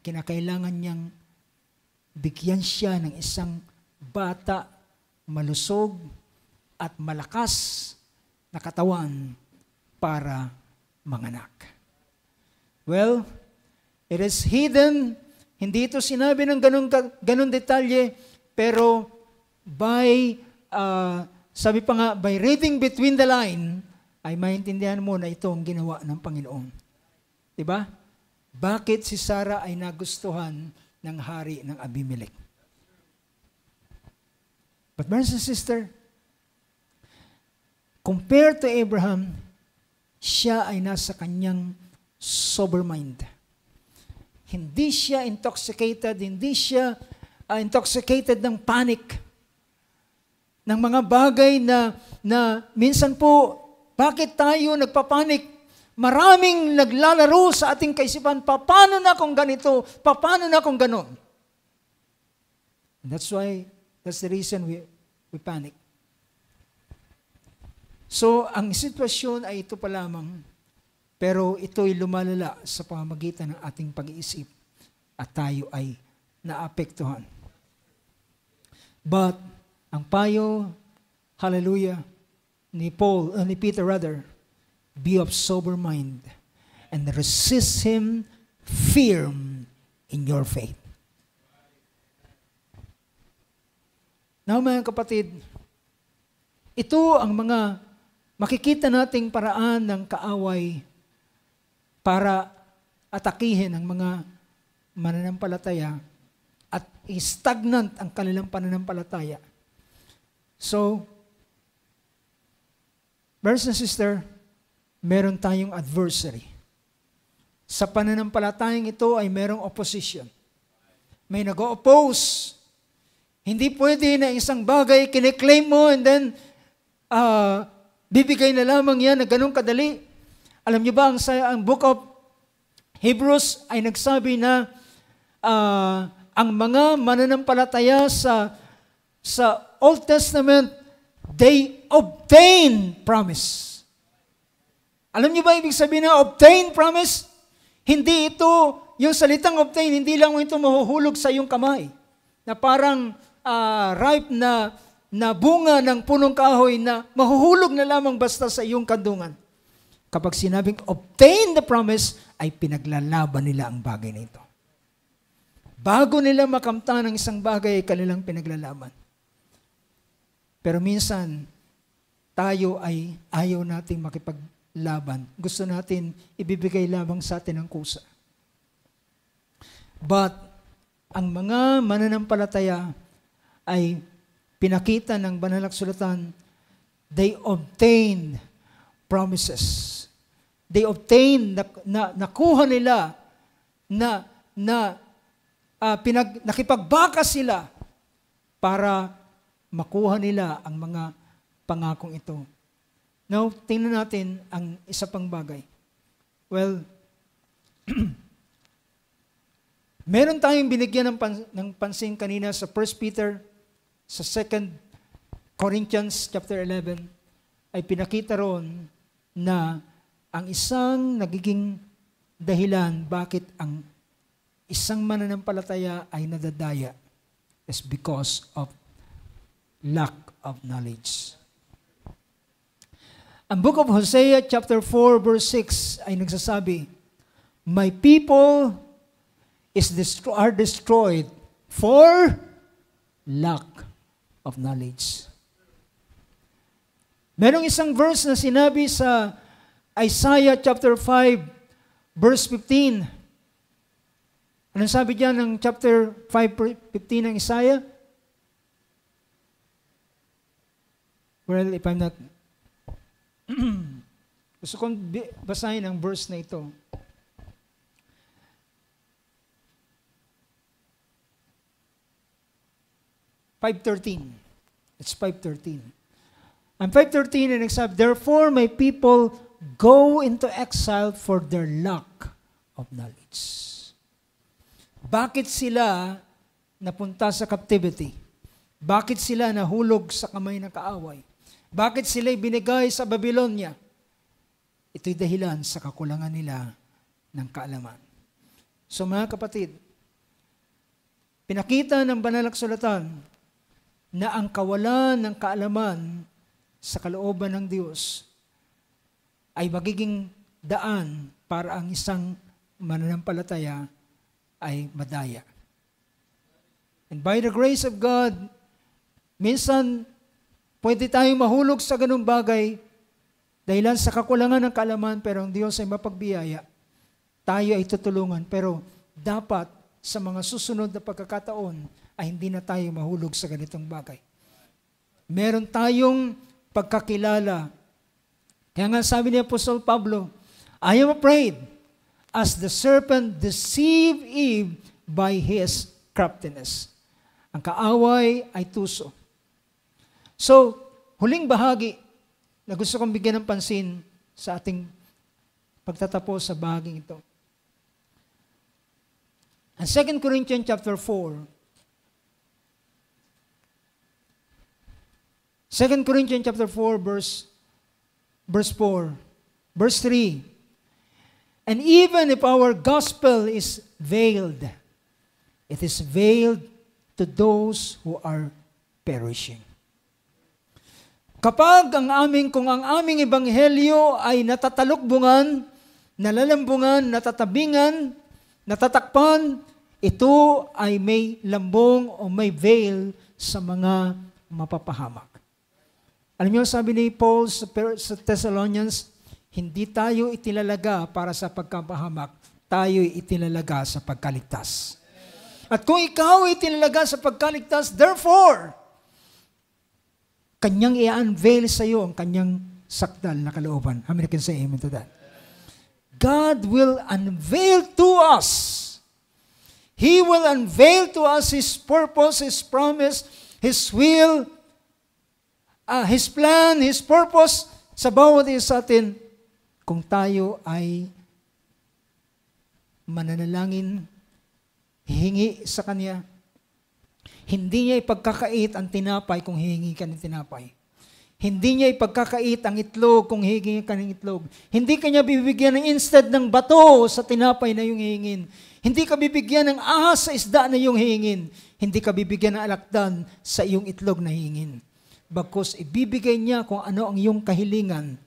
kinakailangan niyang bigyan siya ng isang bata, malusog at malakas na katawan para manganak. Well, it is hidden. Hindi ito sinabi ng ganun detalye, pero sabi pa nga, by reading between the line, ay maintindihan mo na ito ang ginawa ng Panginoon. Diba? Bakit si Sarah ay nagustuhan ng hari ng Abimelech? But brothers and sisters, compared to Abraham, siya ay nasa kanyang sober mind. Hindi siya intoxicated, hindi siya intoxicated ng panic, ng mga bagay na minsan po, bakit tayo nagpapanik? Maraming naglalaro sa ating kaisipan, paano na kung ganito, paano na kung ganon? And that's the reason we panic. So, ang sitwasyon ay ito pa lamang, pero ito'y lumalala sa pamamagitan ng ating pag-iisip at tayo ay naapektuhan. But, ang payo, hallelujah, ni Peter, be of sober mind and resist him firm in your faith. Now, mga kapatid, ito ang mga makikita nating paraan ng kaaway para atakihin ang mga mananampalataya at stagnant ang kanilang pananampalataya. So, brothers and sisters, meron tayong adversary. Sa pananampalatayang ito ay merong opposition. May nag-oppose. Hindi pwede na isang bagay kiniklaim mo and then bibigay na lamang yan na ganun kadali. Alam niyo ba, ang book of Hebrews ay nagsabi na ang mga mananampalataya sa Old Testament, they obtain promise. Alam niyo ba ibig sabihin na obtain promise? Hindi ito, yung salitang obtain, hindi lang ito mahuhulog sa iyong kamay. Na parang ripe na bunga ng punong kahoy na mahuhulog na lamang basta sa iyong kandungan. Kapag sinabing obtain the promise, ay pinaglalaban nila ang bagay na ito. Bago nila makamtan ng isang bagay, ay kanilang pinaglalaban. Pero minsan, tayo ay ayaw nating makipaglaban. Gusto natin ibibigay lamang sa atin ang kusa. But, ang mga mananampalataya ay pinakita ng banal na kasulatan, they obtain promises. They obtain, nakuha nila, nakipagbaka sila para makuha nila ang mga pangakong ito. Now, tingnan natin ang isa pang bagay. Well, meron tayong binigyan ng pansin kanina sa 1 Peter, sa 2 Corinthians chapter 11, ay pinakita roon na ang isang nagiging dahilan bakit ang isang mananampalataya ay nadadaya is because of lack of knowledge. Ang book of Hosea chapter 4 verse 6 ay nagsasabi, my people are destroyed for lack of knowledge. Merong isang verse na sinabi sa Isaiah chapter 5 verse 15. Anong sabi diyan ng chapter 5:15 ng Isaiah? Well, if I'm not gusto kong basahin ang verse na ito. It's 5:13. And 5:13 and nagsabi, therefore my people go into exile for their lack of knowledge. Bakit sila napunta sa captivity? Bakit sila nahulog sa kamay ng kaaway? Bakit sila binigay sa Babylonia? Ito'y dahilan sa kakulangan nila ng kaalaman. So mga kapatid, pinakita ng banal na kasulatan na ang kawalan ng kaalaman sa kalooban ng Diyos ay magiging daan para ang isang mananampalataya ay madaya. And by the grace of God, minsan pwede tayong mahulog sa ganung bagay dahilan sa kakulangan ng kaalaman, pero ang Diyos ay mapagbiyaya. Tayo ay tutulungan, pero dapat sa mga susunod na pagkakataon ay hindi na tayo mahulog sa ganitong bagay. Meron tayong pagkakilala. Kaya nga sabi ni Apostol Pablo, I am afraid as the serpent deceived Eve by his craftiness. Ang kaaway ay tuso. So, huling bahagi na gusto kong bigyan ng pansin sa ating pagtatapos sa bahaging ito. Ang 2 Corinthians chapter 4, 2 Corinthians chapter 4 verse 4, verse 3, and even if our gospel is veiled, it is veiled to those who are perishing. Kung ang aming ebanghelyo ay natatalukbungan, nalalambungan, natatabingan, natatakpan, ito ay may lambong o may veil sa mga mapapahamak. Alam niyo, sabi ni Paul sa Thessalonians, hindi tayo itinalaga para sa pagkapahamak, tayo itinalaga sa pagkaligtas. At kung ikaw itinalaga sa pagkaligtas, therefore, kanyang i-unveil sa iyo ang kanyang sakdal na kalooban. How many can say amen to that? God will unveil to us. He will unveil to us His purpose, His promise, His will, His plan, His purpose sa bawat isa atin kung tayo ay mananalangin, hihingi sa Kanya. Hindi niya ipagkakait ang tinapay kung hihingi ka ng tinapay. Hindi niya ipagkakait ang itlog kung hihingi ka ng itlog. Hindi ka niya bibigyan ng instead ng bato sa tinapay na yung hihingin. Hindi ka bibigyan ng ahas sa isda na yung hihingin. Hindi ka bibigyan ng alakdan sa iyong itlog na hihingin. Bagkus ibibigay niya kung ano ang iyong kahilingan.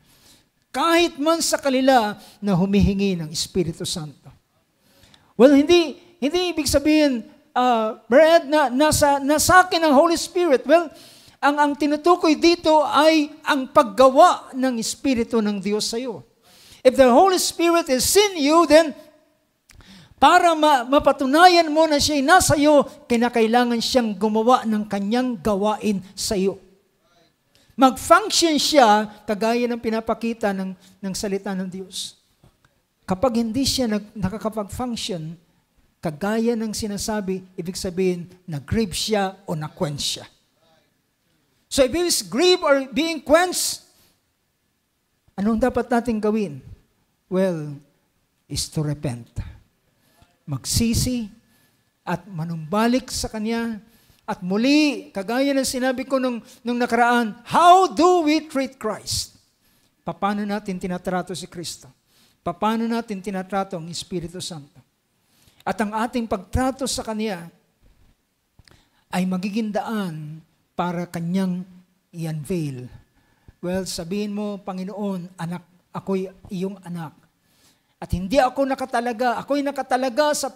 Kahit man sa kanila na humihingi ng Espiritu Santo. Well, hindi ibig sabihin, Brad, nasa akin ang Holy Spirit. Well, ang tinutukoy dito ay ang paggawa ng Espiritu ng Diyos sa iyo. If the Holy Spirit is in you, then para mapatunayan mo na siya'y nasa iyo, kinakailangan siyang gumawa ng kanyang gawain sa iyo. Mag-function siya kagaya ng pinapakita ng salita ng Diyos. Kapag hindi siya nakakapag-function, kagaya ng sinasabi, ibig sabihin, nag-grieve siya o na-quench siya. So if it is grieve or being quenched, anong dapat natin gawin? Well, is to repent. Magsisi at manumbalik sa Kanya. At muli, kagaya ng sinabi ko nung nakaraan, how do we treat Christ? Paano natin tinatrato si Kristo? Paano natin tinatrato ang Espiritu Santo? At ang ating pagtrato sa Kanya ay magiging daan para kanyang i-unveil. Well, sabihin mo, Panginoon, anak, ako'y iyong anak. At hindi ako nakatalaga. Ako'y nakatalaga sa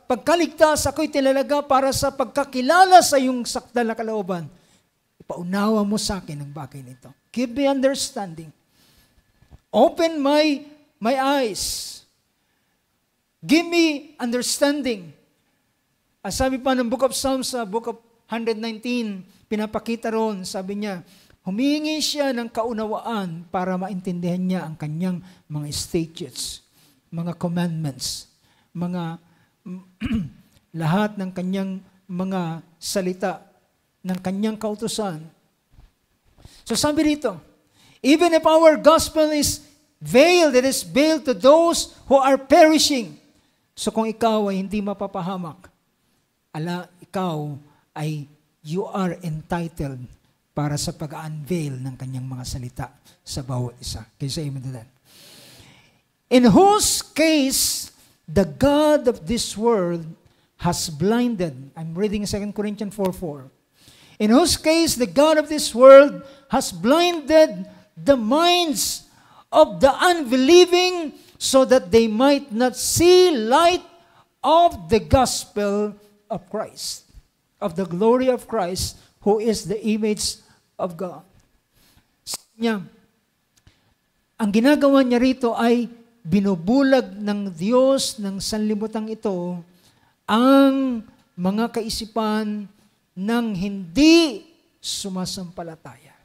pagkaligtas. Ako'y tinalaga para sa pagkakilala sa iyong sakdal na kalooban. Ipaunawa mo sa akin ang bagay nito. Give me understanding. Open my eyes. Give me understanding. As sabi pa ng Book of Psalms sa Book of 119, pinapakita ron, sabi niya, humingi siya ng kaunawaan para maintindihan niya ang kanyang mga statutes, mga commandments, mga lahat ng kanyang mga salita, ng kanyang kautusan. So sabi rito, even if our gospel is veiled, it is veiled to those who are perishing. So kung ikaw ay hindi mapapahamak, ikaw ay you are entitled para sa pag-unveil ng kanyang mga salita sa bawat isa. Can you say amen to that? In whose case, the God of this world has blinded. I'm reading 2 Corinthians 4:4. In whose case, the God of this world has blinded the minds of the unbelieving so that they might not see light of the gospel of Christ, of the glory of Christ, who is the image of God. Niya, ang ginagawa niya rito ay binubulag ng Diyos ng sanlibutan ito ang mga kaisipan ng hindi sumasampalataya.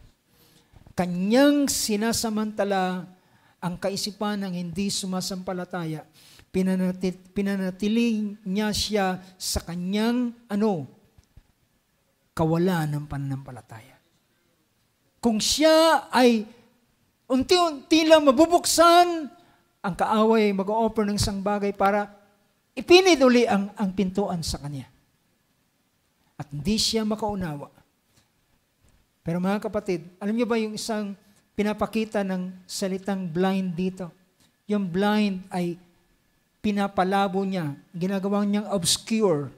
Kanyang sinasamantala ang kaisipan ng hindi sumasampalataya. Pinanatili niya siya sa kanyang kawalan ng pananampalataya. Kung siya ay unti-unti lang mabubuksan, ang kaaway ay mag-o-offer ng isang bagay para ipinid uli ang pintuan sa kanya. At hindi siya makaunawa. Pero mga kapatid, alam niyo ba yung isang pinapakita ng salitang blind dito? Yung blind ay pinapalabo niya, ginagawa niyang obscure.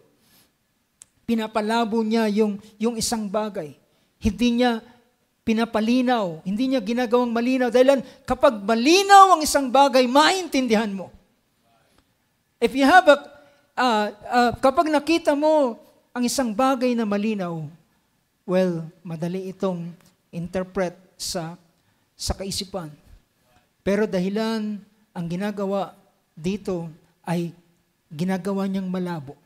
Pinapalabo niya yung isang bagay. Hindi niya pinapalinaw, hindi niya ginagawang malinaw. Dahil kapag malinaw ang isang bagay, maintindihan mo. If you have kapag nakita mo ang isang bagay na malinaw, well, madali itong interpret sa kaisipan. Pero dahilan ang ginagawa dito ay ginagawa niyang malabo.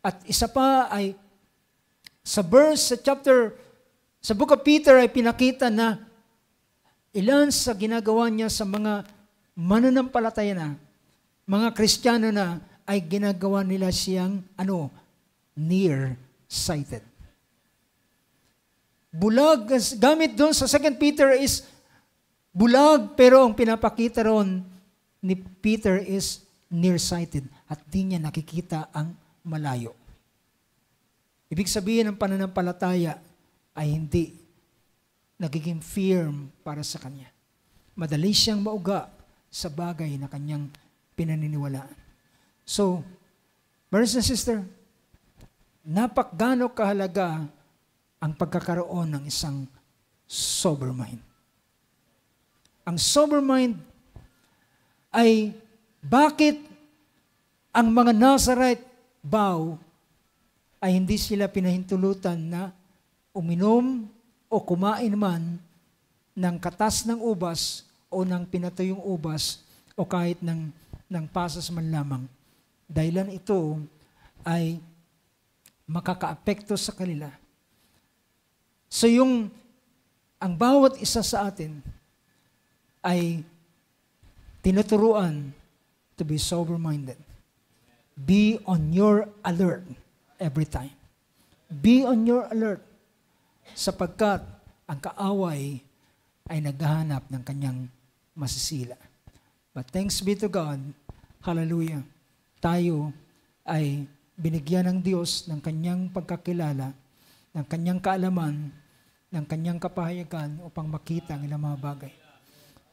At isa pa ay sa sa Book of Peter ay pinakita na ilan sa ginagawa niya sa mga mananampalataya na, mga Kristiyano na, ay ginagawa nila siyang near-sighted. Bulag, gamit doon sa 2 Peter is bulag, pero ang pinapakita ron ni Peter is nearsighted at di niya nakikita ang malayo. Ibig sabihin ng pananampalataya ay hindi nagiging firm para sa kanya. Madali siyang mauga sa bagay na kanyang pinaniniwalaan. So, brothers and sisters, napakgano kahalaga ang pagkakaroon ng isang sober mind. Ang sober mind ay bakit ang mga Nazarite vow ay hindi sila pinahintulutan na uminom o kumain man ng katas ng ubas o ng pinatuyong ubas o kahit ng pasas man lamang. Dahilan ito ay makakaapekto sa kanila. So ang bawat isa sa atin ay tinuturuan to be sober-minded. Be on your alert every time. Be on your alert sapagkat ang kaaway ay naghahanap ng kanyang masisila. But thanks be to God, hallelujah, tayo ay binigyan ng Diyos ng kanyang pagkakilala, ng kanyang kaalaman, ng kanyang kapahayagan upang makita ang ilang mga bagay.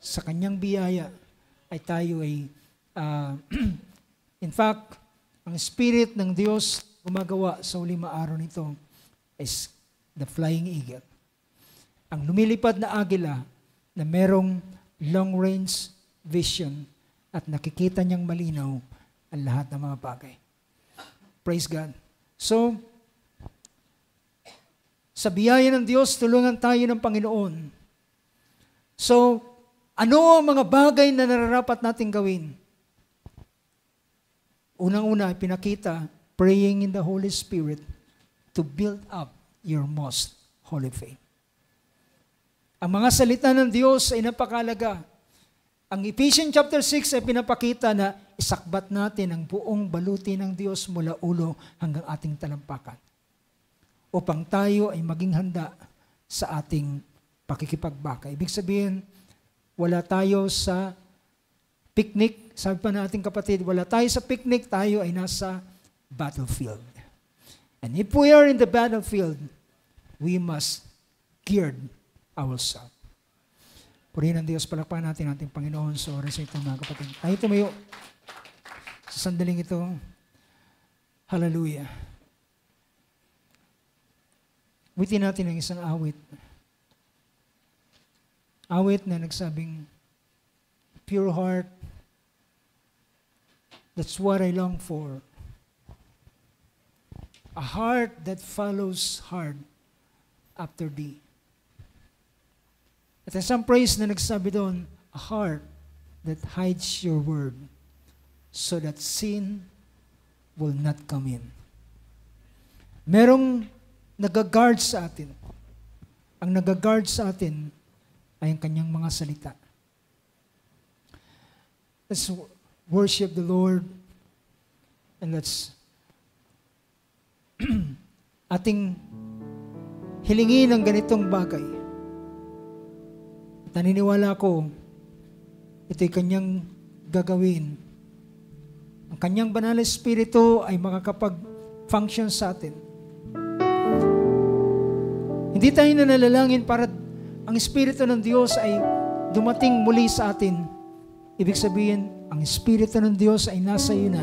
Sa kanyang biyaya ay tayo ay, in fact, ang Spirit ng Diyos gumagawa sa uling araw nito is the flying eagle. Ang lumilipad na agila na merong long-range vision at nakikita niyang malinaw ang lahat ng mga bagay. Praise God. So, sa biyaya ng Diyos, tulungan tayo ng Panginoon. So, ano ang mga bagay na nararapat nating gawin? Unang-una, pinakita, praying in the Holy Spirit to build up your most holy faith. Ang mga salita ng Diyos ay napakalaga. Ang Ephesians chapter 6 ay pinapakita na isakbat natin ang buong baluti ng Diyos mula ulo hanggang ating talampakan upang tayo ay maging handa sa ating pakikipagbaka. Ibig sabihin, wala tayo sa picnic. Sabi pa na ating kapatid, wala tayo sa picnic, tayo ay nasa battlefield. And if we are in the battlefield, we must gear ourselves. Purihin ang Diyos, palakpakan natin ating Panginoon sa oras ito, mga kapatid. Tayo tumayo sa sandaling ito. Hallelujah. Witin natin ang isang awit. Awit na nagsabing, pure heart, that's what I long for. A heart that follows hard after thee. At isang praise na nagsabi doon, a heart that hides your word so that sin will not come in. Merong nag-guard sa atin. Ang nag-guard sa atin ay ang kanyang mga salita. Let's worship the Lord and let's ating hilingin ang ganitong bagay. Naniniwala ko, ito'y kanyang gagawin. Ang kanyang banal na espiritu ay makakapag-function sa atin. Hindi tayo nanalangin para ang espiritu ng Diyos ay dumating muli sa atin. Ibig sabihin, ang espiritu ng Diyos ay nasa iyo na,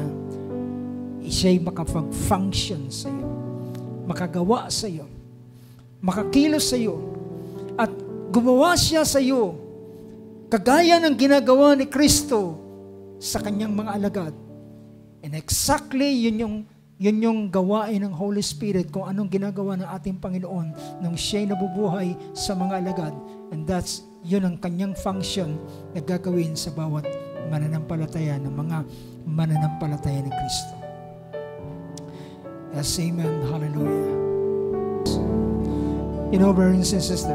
siya'y makapag-function sa iyo, makagawa sa iyo, makakilos sa iyo, at gumawa siya sa iyo kagaya ng ginagawa ni Kristo sa kanyang mga alagad. And exactly yun yung gawain ng Holy Spirit kung anong ginagawa ng ating Panginoon nung siya'y nabubuhay sa mga alagad. And that's yun ang kanyang function na gagawin sa bawat mananampalataya ng mga mananampalataya ni Kristo. Yes, amen. Hallelujah. You know, brothers and sisters,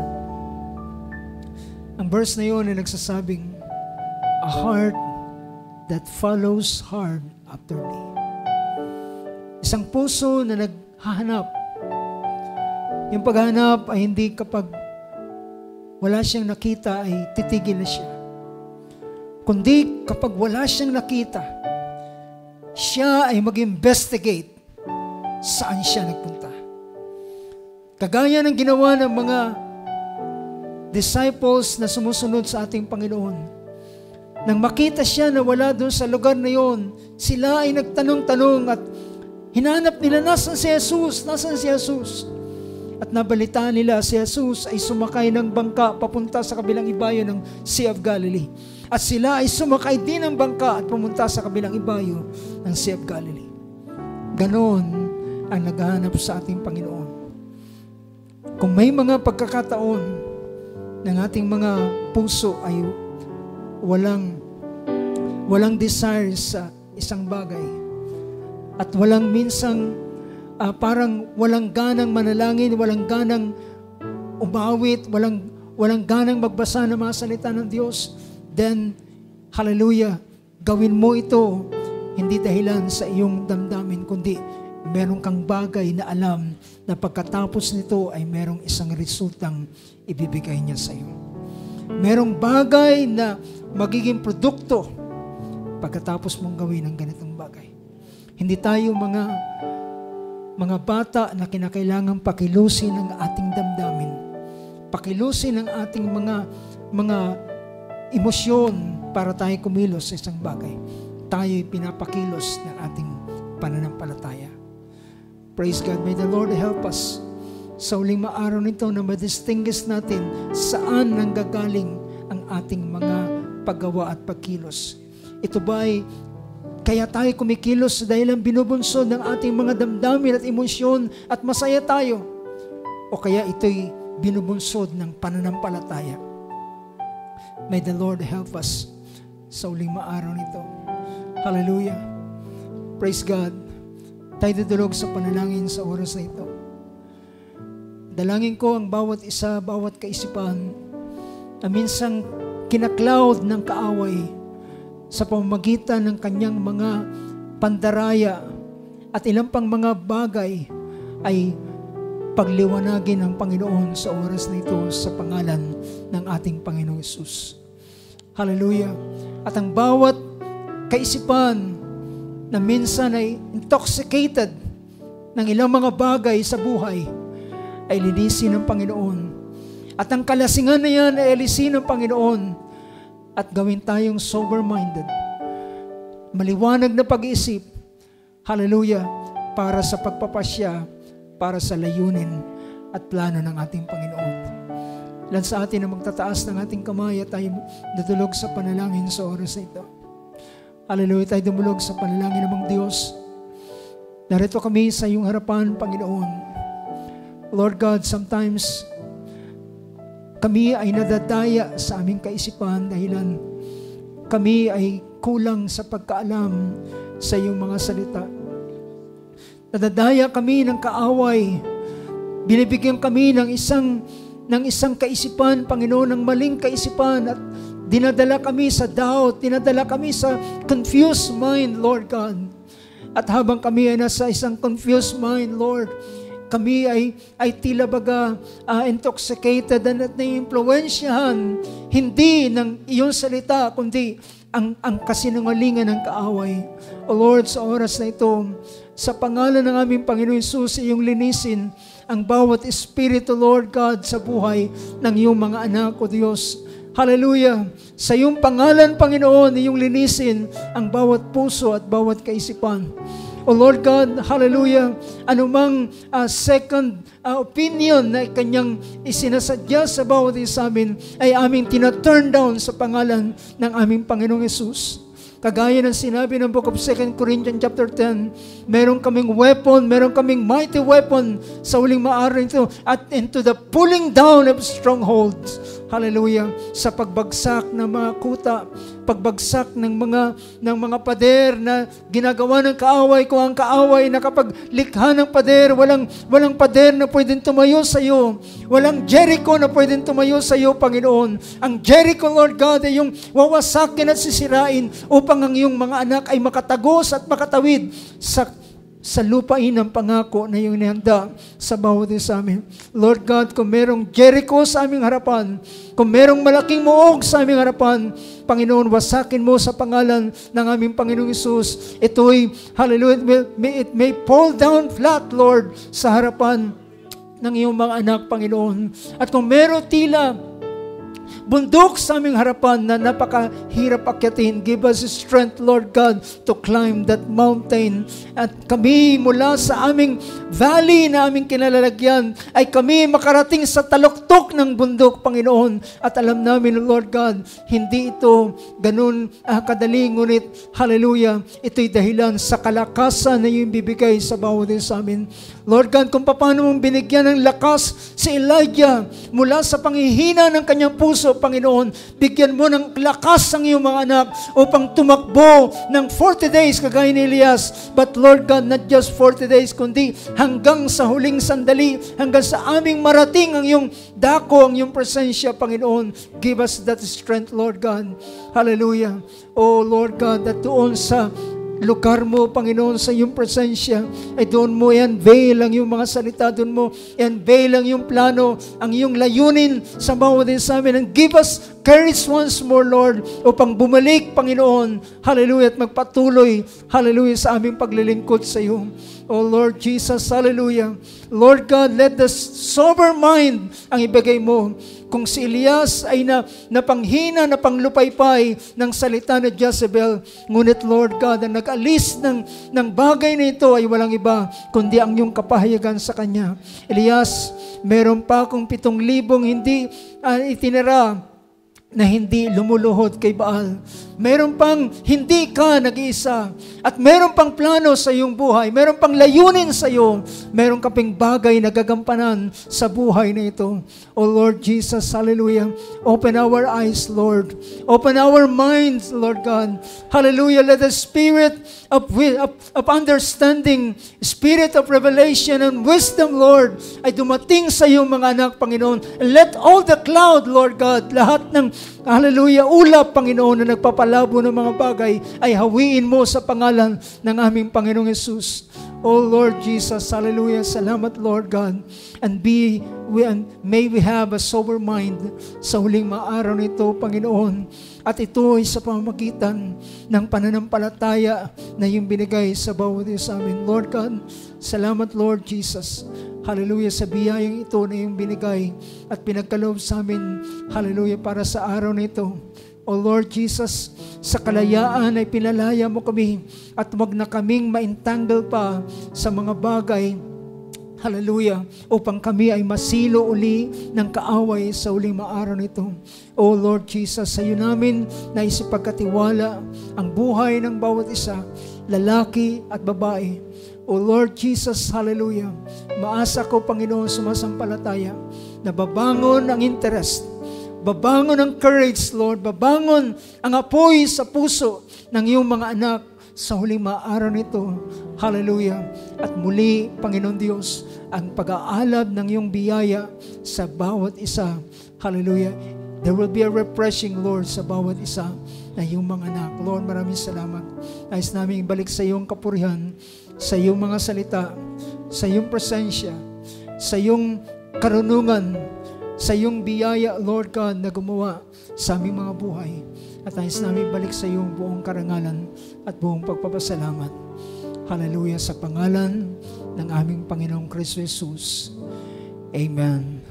ang verse na yun ay nagsasabing, a heart that follows hard after me. Isang puso na naghahanap. Yung paghahanap ay hindi kapag wala siyang nakita ay titigil na siya. Kundi kapag wala siyang nakita, siya ay mag-investigate saan siya nagpunta. Kagaya ng ginawa ng mga disciples na sumusunod sa ating Panginoon. Nang makita siya na wala doon sa lugar na yon, sila ay nagtanong-tanong at hinanap nila, nasan si Jesus? Nasan si Jesus? At nabalitaan nila, si Jesus ay sumakay ng bangka papunta sa kabilang ibayo ng Sea of Galilee. At sila ay sumakay din ng bangka at pumunta sa kabilang ibayo ng Sea of Galilee. Ganon ang naghahanap sa ating Panginoon. Kung may mga pagkakataon ng ating mga puso ay walang desire sa isang bagay at walang minsang parang walang ganang manalangin, walang ganang umawit, walang ganang magbasa ng mga salita ng Diyos, then, hallelujah, gawin mo ito hindi dahilan sa iyong damdamin, kundi meron kang bagay na alam na pagkatapos nito ay merong isang resultang ibibigay niya sa iyo. Merong bagay na magiging produkto pagkatapos mong gawin ang ganitong bagay. Hindi tayo mga bata na kinakailangang pakilusin ang ating damdamin. Pakilusin ang ating mga emosyon para tayo kumilos sa isang bagay. Tayo'y pinapakilos ng ating pananampalataya. Praise God. May the Lord help us sa uling maaraw nito na ma-distinguish natin saan nanggagaling ang ating mga paggawa at pagkilos. Ito ba ay kaya tayo kumikilos dahil ang binubunsod ng ating mga damdamin at emosyon at masaya tayo? O kaya ito'y binubunsod ng pananampalataya? May the Lord help us sa uling maaraw nito. Hallelujah. Praise God. Tayo dudulog sa panalangin sa oras na ito. Dalangin ko ang bawat isa, bawat kaisipan na minsang kinaklaud ng kaaway sa pamamagitan ng kanyang mga pandaraya at ilang pang mga bagay ay pagliwanagin ng Panginoon sa oras na ito sa pangalan ng ating Panginoong Hesus. Hallelujah. At ang bawat kaisipan na minsan ay intoxicated ng ilang mga bagay sa buhay ay linisin ng Panginoon. At ang kalasingan na yan ay alisin ng Panginoon at gawin tayong sober-minded. Maliwanag na pag-iisip, hallelujah, para sa pagpapasya, para sa layunin at plano ng ating Panginoon. Ilan sa atin na magtataas ng ating kamay at tayo dudulog sa panalangin sa oras na ito. Hallelujah, tayo dumulog sa panalangin ng Diyos. Narito kami sa iyong harapan, Panginoon. Lord God, sometimes kami ay nadadaya sa aming kaisipan dahilan kami ay kulang sa pagkaalam sa iyong mga salita. Nadadaya kami ng kaaway. Binibigyan kami ng isang kaisipan, Panginoon, ng maling kaisipan at dinadala kami sa doubt, dinadala kami sa confused mind, Lord God. At habang kami ay nasa isang confused mind, Lord, kami ay tila baga intoxicated at naiimpluwensyahan hindi ng iyong salita kundi ang kasinungalingan ng kaaway. O Lord, sa oras na ito, sa pangalan ng aming Panginoon Hesus, iyong linisin ang bawat espiritu, Lord God, sa buhay ng iyong mga anak, O Diyos. Hallelujah! Sa iyong pangalan, Panginoon, iyong linisin ang bawat puso at bawat kaisipan. O Lord God, hallelujah, anumang second opinion na kanyang isinasadya sa bawat isa amin ay aming tina-turn down sa pangalan ng aming Panginoong Hesus. Kagaya ng sinabi ng book of 2 Corinthians chapter 10, meron kaming weapon, meron kaming mighty weapon sa uling maaaraw nito at into the pulling down of strongholds. Hallelujah. Sa pagbagsak ng mga kuta, pagbagsak ng mga pader na ginagawa ng kaaway, kung ang kaaway na kapag likha ng pader, walang pader na pwedeng tumayo sa iyo. Walang Jericho na pwedeng tumayo sa iyo, Panginoon. Ang Jericho, Lord God, ay yung wawasakin at sisirain upang ang iyong mga anak ay makatagos at makatawid sa lupain ng pangako na iyong nihanda sa bawat isa amin. Lord God, kung merong Jericho sa aming harapan, kung merong malaking muog sa aming harapan, Panginoon, wasakin mo sa pangalan ng aming Panginoong Hesus. Ito'y, hallelujah, it may fall down flat, Lord, sa harapan ng iyong mga anak, Panginoon. At kung meron tila bundok sa aming harapan na napakahirap akyatin, give us strength, Lord God, to climb that mountain. At kami mula sa aming valley na aming kinalalagyan, ay kami makarating sa taluktok ng bundok, Panginoon. At alam namin, Lord God, hindi ito ganun kadali, ngunit, hallelujah, ito'y dahilan sa kalakasan na iyong bibigay sa bawat isa amin. Lord God, kung paano mong binigyan ng lakas si Elijah mula sa panghihina ng kanyang puso, Panginoon, bigyan mo ng lakas ang iyong mga anak upang tumakbo ng 40 days kagaya ni Elias. But Lord God, not just 40 days, kundi hanggang sa huling sandali, hanggang sa aming marating ang iyong dako, ang iyong presensya, Panginoon. Give us that strength, Lord God. Hallelujah. Oh Lord God, that doon sa lugar mo, Panginoon, sa iyong presensya, ay doon mo i-unveil ang iyong mga salita, doon mo i-unveil ang iyong plano, ang iyong layunin sa bawat isa amin. And give us courage once more, Lord, upang bumalik, Panginoon, hallelujah, at magpatuloy, hallelujah, sa aming paglilingkod sa iyo. Oh Lord Jesus, hallelujah. Lord God, let the sober mind ang ibigay mo. Kung si Elias ay napanghina, napanglupaypay ng salita ni Jezebel, ngunit Lord God, ang nag-alis ng bagay na ito ay walang iba, kundi ang iyong kapahayagan sa kanya. Elias, Meron pa akong 7,000 hindi itinira na hindi lumuluhod kay Baal. Meron pang hindi ka nag-iisa. At meron pang plano sa iyong buhay. Meron pang layunin sa iyo. Meron ka pang bagay na gagampanan sa buhay na ito. O Lord Jesus, hallelujah. Open our eyes, Lord. Open our minds, Lord God. Hallelujah. Let the spirit of understanding, spirit of revelation and wisdom, Lord, ay dumating sa iyong mga anak, Panginoon. And let all the cloud, Lord God, lahat ng hallelujah, ulap, Panginoon, na nagpapalabo ng mga bagay, ay hawiin mo sa pangalan ng aming Panginoong Yesus. Oh Lord Jesus, hallelujah, salamat Lord God. And may we have a sober mind sa huling mga araw nito, Panginoon. At ito ay sa pamamagitan ng pananampalataya na yung binigay sa bawat isa sa amin. Lord God, salamat Lord Jesus. Hallelujah, sa biyayang ito na yung binigay at pinagkaloob sa amin. Hallelujah, para sa araw na ito. O Lord Jesus, sa kalayaan ay pinalaya mo kami at wag na kaming ma-entangle pa sa mga bagay, hallelujah, upang kami ay masilo uli ng kaaway sa uling maaraw nito. O Lord Jesus, sa iyo namin na isipagkatiwala ang buhay ng bawat isa, lalaki at babae. O Lord Jesus, hallelujah, maasa ko, Panginoon, sumasampalataya na babangon ang interest, babangon ang courage, Lord, babangon ang apoy sa puso ng iyong mga anak sa huling maaraw nito. Hallelujah. At muli, Panginoon Diyos, ang pag-aalab ng iyong biyaya sa bawat isa. Hallelujah. There will be a refreshing, Lord, sa bawat isa na iyong mga anak. Lord, maraming salamat. Nais namin ibalik sa iyong kapurihan, sa iyong mga salita, sa iyong presensya, sa iyong karunungan, sa iyong biyaya, Lord God, na gumawa sa aming mga buhay. At nais namin balik sa iyong buong karangalan at buong pagpapasalamat. Hallelujah, sa pangalan ng aming Panginoong Kristo Jesus. Amen.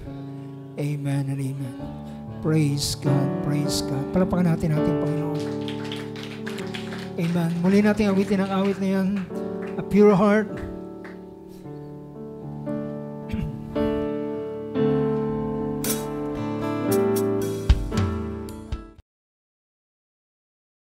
Amen and amen. Praise God, praise God. Palapakan natin ating Panginoon. Amen. Muli natin awitin ang awit na yan. A pure heart,